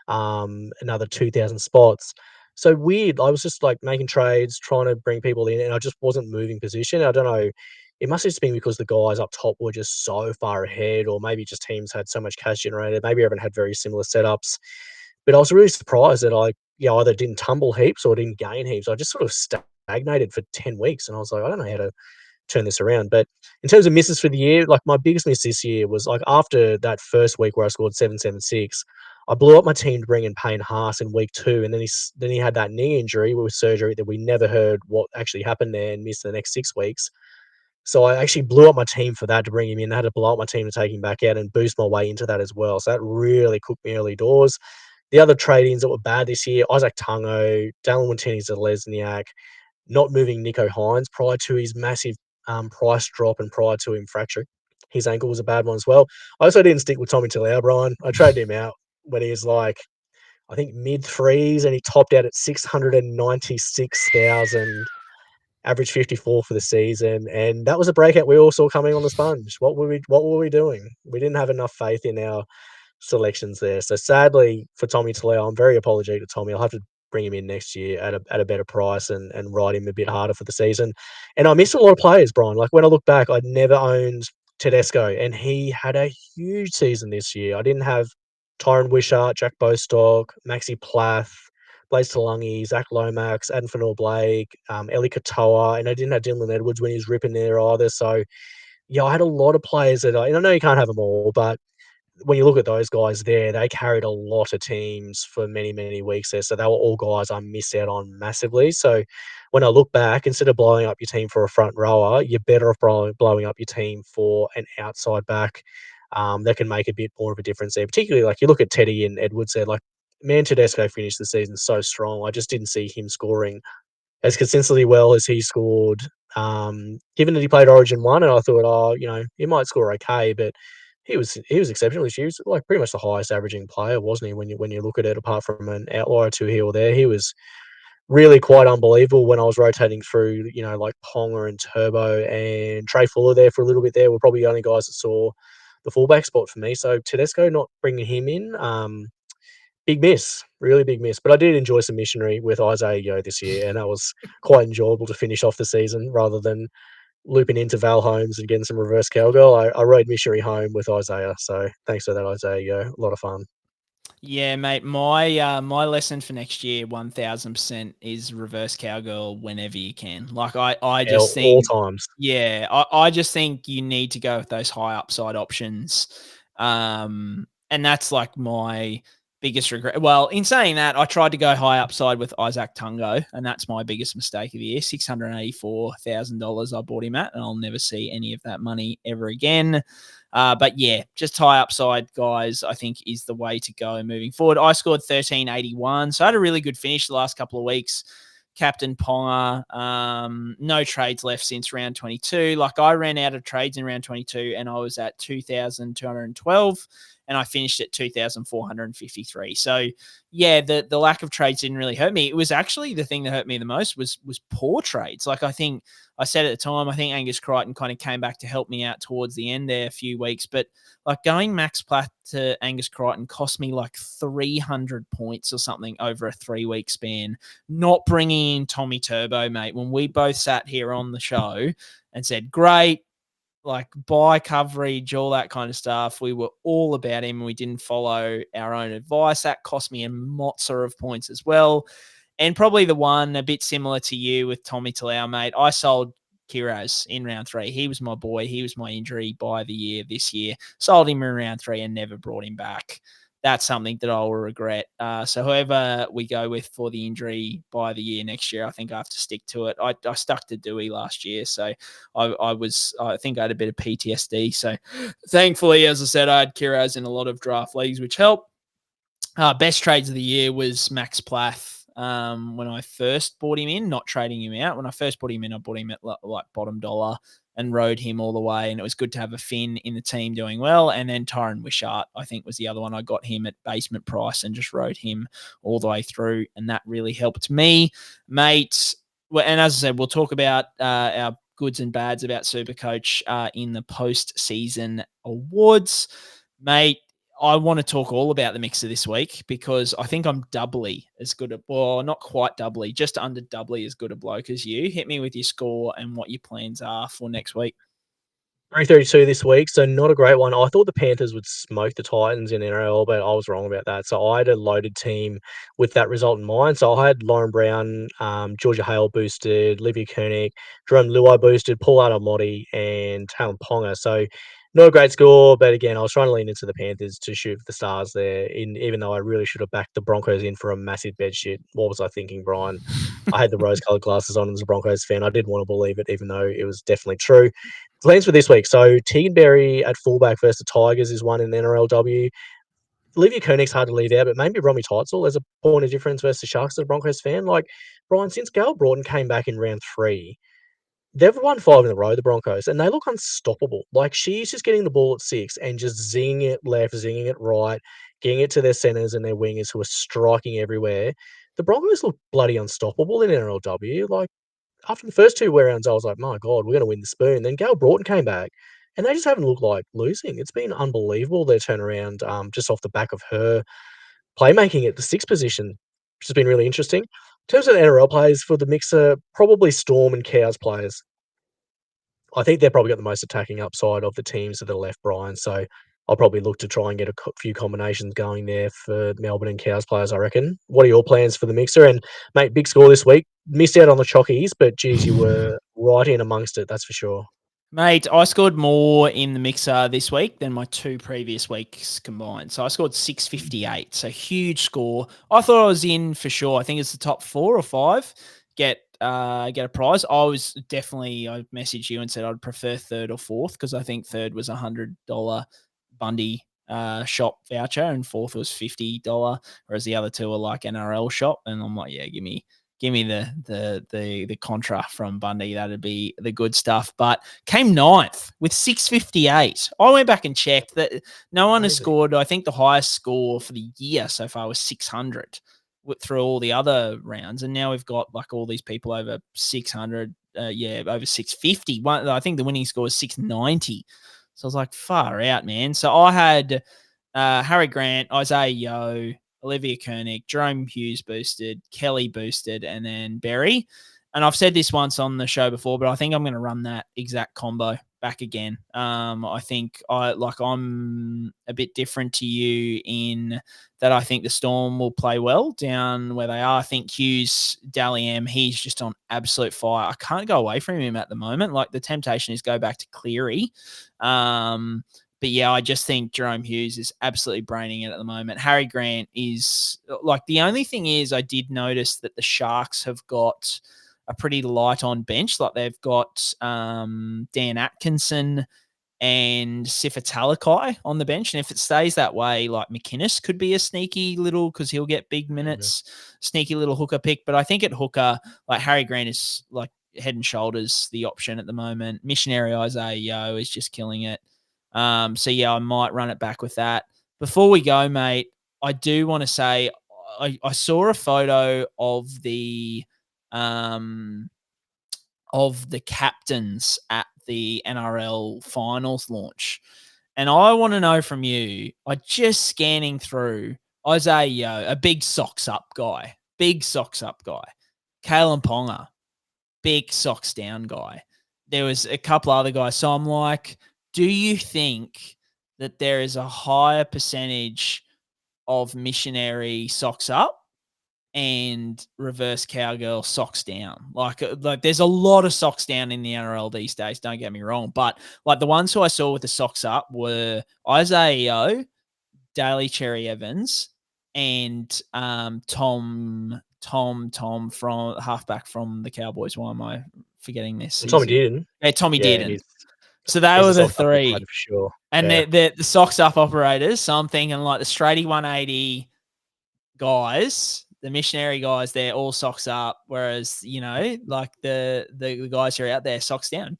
another 2,000 spots. So weird. I was just like making trades, trying to bring people in, and I just wasn't moving position. I don't know. It must have just been because the guys up top were just so far ahead, or maybe just teams had so much cash generated. Maybe everyone had very similar setups. But I was really surprised that I either didn't tumble heaps or didn't gain heaps. I just sort of stagnated for 10 weeks, and I was like, I don't know how to turn this around. But in terms of misses for the year, like my biggest miss this year was like after that first week where I scored 776, I blew up my team to bring in Payne Haas in week 2, and then he had that knee injury with surgery that we never heard what actually happened there and missed the next 6 weeks. So I actually blew up my team for that to bring him in. I had to blow up my team to take him back out and boost my way into that as well. So that really cooked me early doors. The other trade-ins that were bad this year, Isaac Tungo, Dallin Watini-Zelezniak, not moving Nico Hines prior to his massive price drop and prior to him fracturing his ankle was a bad one as well. I also didn't stick with Tommy Talau, Brian. I traded him out when he was like, I think mid-3s, and he topped out at 696,000, average 54 for the season, and that was a breakout we all saw coming on the sponge. What were we doing? We didn't have enough faith in our selections there. So sadly for Tommy Talau, I'm very apologetic to Tommy. I'll have to bring him in next year at a better price and ride him a bit harder for the season. And I missed a lot of players, Brian. Like when I look back, I'd never owned Tedesco, and he had a huge season this year. I didn't have Tyron Wishart, Jack Bostock, Maxi Plath, Blaze Talangi, Zach Lomax, Adam Fanor-Blake, Eli Katoa, and I didn't have Dylan Edwards when he was ripping there either. So, yeah, I had a lot of players and I know you can't have them all, but when you look at those guys there, they carried a lot of teams for many, many weeks there. So they were all guys I missed out on massively. So when I look back, instead of blowing up your team for a front rower, you're better off blowing up your team for an outside back that can make a bit more of a difference there. Particularly, like you look at Teddy and Edwards there, like, man, Tedesco finished the season so strong. I just didn't see him scoring as consistently well as he scored. Given that he played Origin 1, and I thought, he might score okay, but he was exceptional. He was like pretty much the highest averaging player, wasn't he? When you look at it, apart from an outlier or two here or there, he was really quite unbelievable when I was rotating through, like Ponga and Turbo and Trey Fuller there for a little bit there were probably the only guys that saw the fullback spot for me. So Tedesco, not bringing him in, big miss, really big miss. But I did enjoy some missionary with Isaiah Yeo this year, and that was quite enjoyable to finish off the season rather than looping into Val Holmes and getting some reverse cowgirl. I rode missionary home with Isaiah, so thanks for that, Isaiah Yeo. A lot of fun. Yeah, mate. My lesson for next year, 1000%, is reverse cowgirl whenever you can. Like I just think all times. Yeah, I just think you need to go with those high upside options. And that's like my biggest regret. Well, in saying that, I tried to go high upside with Isaac Tungo, and that's my biggest mistake of the year. $684,000 I bought him at, and I'll never see any of that money ever again. But yeah, just high upside, guys, I think is the way to go moving forward. I scored 1381, so I had a really good finish the last couple of weeks. Captain Ponga, no trades left since round 22. Like I ran out of trades in round 22 and I was at 2,212. and I finished at 2,453. So yeah, the lack of trades didn't really hurt me. It was actually the thing that hurt me the most was poor trades. Like I think I said at the time, I think Angus Crichton kind of came back to help me out towards the end there a few weeks, but like going Max Plath to Angus Crichton cost me like 300 points or something over a 3-week span. Not bringing in Tommy Turbo, mate, when we both sat here on the show and said, great, like buy coverage, all that kind of stuff. We were all about him and we didn't follow our own advice. That cost me a mozza of points as well. And probably the one a bit similar to you with Tommy Talau, mate. I sold Kiraz in round 3. He was my boy. He was my injury by the year this year. Sold him in round 3 and never brought him back. That's something that I'll regret. So whoever we go with for the injury by the year next year, I think I have to stick to it. I stuck to Dewey last year, so I think I had a bit of PTSD. So thankfully, as I said, I had Kiraz in a lot of draft leagues, which helped. Best trades of the year was Max Plath. When I first bought him in, not trading him out. When I first bought him in, I bought him at like bottom dollar and rode him all the way. And it was good to have a Finn in the team doing well. And then Tyron Wishart, I think, was the other one. I got him at basement price and just rode him all the way through. And that really helped me, mate. Well, and as I said, we'll talk about our goods and bads about SuperCoach in the post-season awards. Mate, I want to talk all about the mixer this week because I think I'm doubly as good well, not quite doubly, just under doubly as good a bloke as you. Hit me with your score and what your plans are for next week. 332 this week, so not a great one. I thought the Panthers would smoke the Titans in NRL, but I was wrong about that. So I had a loaded team with that result in mind. So I had Lauren Brown, Georgia Hale boosted, Livia Koenig, Jerome Luai boosted, Paul Adamotti, and Talon Ponga. So not a great score, but again, I was trying to lean into the Panthers to shoot for the stars there, even though I really should have backed the Broncos in for a massive bed shit. What was I thinking, Brian? I had the rose-coloured glasses on as a Broncos fan. I didn't want to believe it, even though it was definitely true. Plans for this week. So Tegan Berry at fullback versus the Tigers is one in the NRLW. Olivia Koenig's hard to lead out, but maybe Romy Teitzel as a point of difference versus the Sharks as a Broncos fan. Like, Brian, since Gail Broughton came back in round 3, they've won 5 in a row, the Broncos, and they look unstoppable. Like, she's just getting the ball at 6 and just zinging it left, zinging it right, getting it to their centres and their wingers who are striking everywhere. The Broncos look bloody unstoppable in NRLW. Like, after the first 2 rounds, I was like, my God, we're going to win the spoon. Then Gail Broughton came back, and they just haven't looked like losing. It's been unbelievable, their turnaround, just off the back of her playmaking at the 6th position, which has been really interesting. In terms of the NRL players for the mixer, probably Storm and Cows players. I think they've probably got the most attacking upside of the teams to the left, Brian. So I'll probably look to try and get a few combinations going there for Melbourne and Cows players, I reckon. What are your plans for the mixer? And, mate, big score this week. Missed out on the Chockies, but, geez, you were right in amongst it, that's for sure. Mate, I scored more in the mixer this week than my 2 previous weeks combined. So I scored 658. So huge score. I thought I was in for sure. I think it's the top 4 or 5 get a prize. I messaged you and said I'd prefer 3rd or 4th because I think 3rd was $100 Bundy shop voucher and 4th was $50, whereas the other 2 are like NRL shop. And I'm like, yeah, give me the contra from Bundy. That'd be the good stuff. But came 9th with 658. I went back and checked that no one has scored. I think the highest score for the year so far was 600 through all the other rounds. And now we've got like all these people over 600. Over 650. I think the winning score is 690. So I was like, far out, man. So I had Harry Grant, Isaiah Yeo, Olivia Koenig, Jerome Hughes boosted, Kelly boosted, and then Berry. And I've said this once on the show before, but I think I'm going to run that exact combo back again. I think I'm a bit different to you in that I think the Storm will play well down where they are. I think Hughes, Dally M, he's just on absolute fire. I can't go away from him at the moment. Like the temptation is go back to Cleary. But yeah, I just think Jerome Hughes is absolutely braining it at the moment. Harry Grant is like the only thing is I did notice that the Sharks have got a pretty light on bench. Like they've got Dan Atkinson and Sifa Talakai on the bench. And if it stays that way, like McInnes could be a sneaky little, because he'll get big minutes, sneaky little hooker pick. But I think at hooker, like Harry Grant is like head and shoulders the option at the moment. Missionary Isaiah Yeo is just killing it. So yeah, I might run it back with that. before we go, mate, I do want to say I saw a photo of the captains at the NRL finals launch. And I want to know from you, I just scanning through Isaiah Yeo, a big socks up guy. Kalen Ponga, big socks down guy. There was a couple other guys. So I'm like, do you think that there is a higher percentage of missionary socks up and reverse cowgirl socks down? Like there's a lot of socks down in the NRL these days, don't get me wrong. But like the ones who I saw with the socks up were Isaiah Yeo, Daly Cherry Evans, and Tom from halfback from the Cowboys. Why am I forgetting this? Well, Tommy Dearden. Yeah, Tommy Dearden. He's So they were the a socks up three. operator for sure. And they're the socks up operators. So I'm thinking like the straighty 180 guys, the missionary guys, they're all socks up. Whereas, like the guys who are out there, socks down. I'm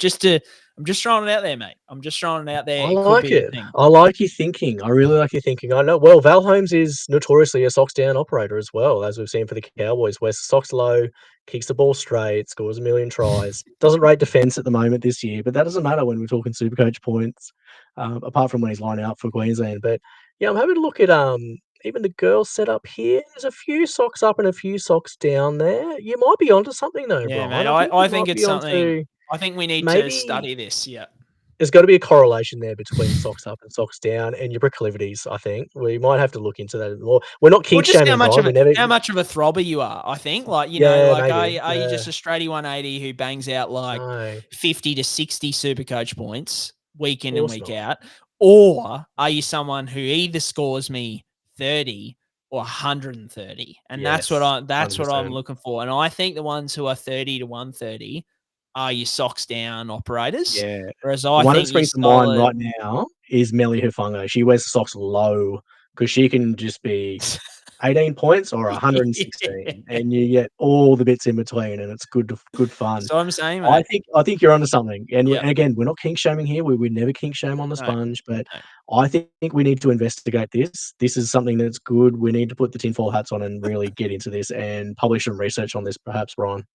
just throwing it out there, mate. I'm just throwing it out there. I like it. I like your thinking. I really like your thinking. I know. Well, Val Holmes is notoriously a socks down operator as well, as we've seen for the Cowboys, where socks low, kicks the ball straight, scores a million tries. Doesn't rate defense at the moment this year, but that doesn't matter when we're talking Supercoach points, apart from when he's lining out for Queensland. But yeah, I'm happy to look at even the girls set up here. There's a few socks up and a few socks down there. You might be onto something though, yeah, Brian. mate. I think it's something. I think we need to study this. Yeah. There's got to be a correlation there between socks up and socks down and your proclivities, I think. We might have to look into that more. We're not kink shaming, how much of a throbber you are, I think. Like, are you just a straighty 180 who bangs out like 50 to 60 Supercoach points week in and week out? Or are you someone who either scores me 30 or 130? And that's what I'm looking for. And I think the ones who are 30 to 130 are your socks down operators. Yeah. Whereas the one that springs to mind right now is Melly Hufungo. She wears the socks low because she can just be 18 points or 116, and you get all the bits in between, and it's good fun. So I'm saying, mate. I think you're onto something. And, and again, we're not kink shaming here. We would never kink shame on the sponge, but I think we need to investigate this. This is something that's good. We need to put the tinfoil hats on and really get into this and publish some research on this, perhaps, Brian.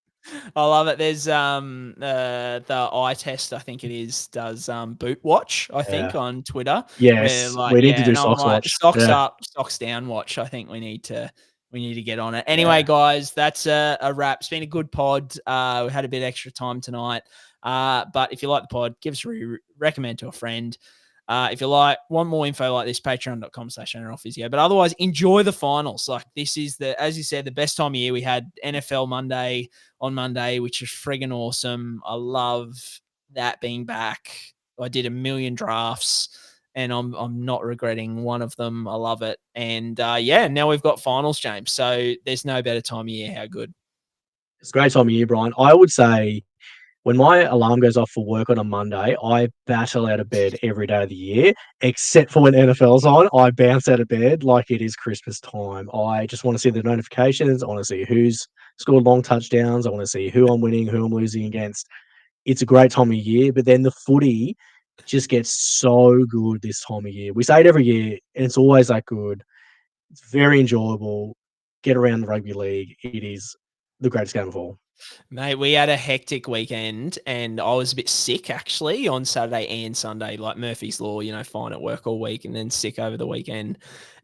I love it. There's the eye test, I think it is, does boot watch, I think, on Twitter. Yes, we need to do socks watch. Socks up, socks down watch. I think we need to get on it. Anyway, guys, that's a wrap. It's been a good pod. We had a bit extra time tonight. But if you like the pod, give us a recommend to a friend. If you want more info like this, patreon.com/NRL Physio. But otherwise, enjoy the finals. Like, this is as you said, the best time of year. We had NFL Monday on Monday, which is friggin' awesome. I love that being back. I did 1 million drafts and I'm not regretting one of them. I love it. And now we've got finals, James. So there's no better time of year. How good. It's a great time of year, Brian. I would say when my alarm goes off for work on a Monday, I battle out of bed every day of the year, except for when NFL's on. I bounce out of bed like it is Christmas time. I just want to see the notifications. I want to see who's scored long touchdowns. I want to see who I'm winning, who I'm losing against. It's a great time of year, but then the footy just gets so good this time of year. We say it every year, and it's always that good. It's very enjoyable. Get around the rugby league. It is the greatest game of all. Mate, we had a hectic weekend and I was a bit sick actually on Saturday and Sunday, like Murphy's Law, fine at work all week and then sick over the weekend.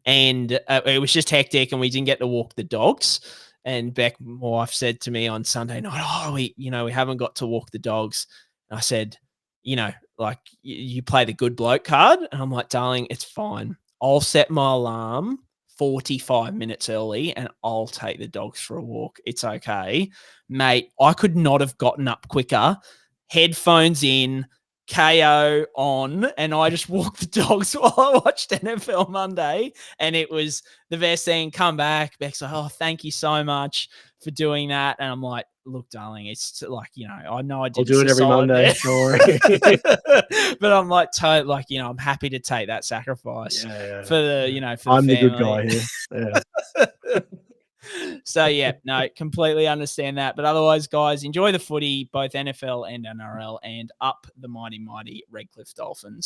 And it was just hectic and we didn't get to walk the dogs. And Beck, my wife, said to me on Sunday night, we haven't got to walk the dogs. And I said, you play the good bloke card. And I'm like, darling, it's fine. I'll set my alarm 45 minutes early and I'll take the dogs for a walk. It's okay. Mate, I could not have gotten up quicker. Headphones in, KO on, and I just walked the dogs while I watched NFL Monday. And it was the best thing. Come back. Beck's like, oh, thank you so much for doing that. And I'm like, look, darling, it's like, I know I did. I'll do it every Monday. Sure. But I'm like, I'm happy to take that sacrifice for the, for I'm the good guy here. Yeah. So, completely understand that. But otherwise, guys, enjoy the footy, both NFL and NRL, and up the mighty, mighty Redcliffe Dolphins.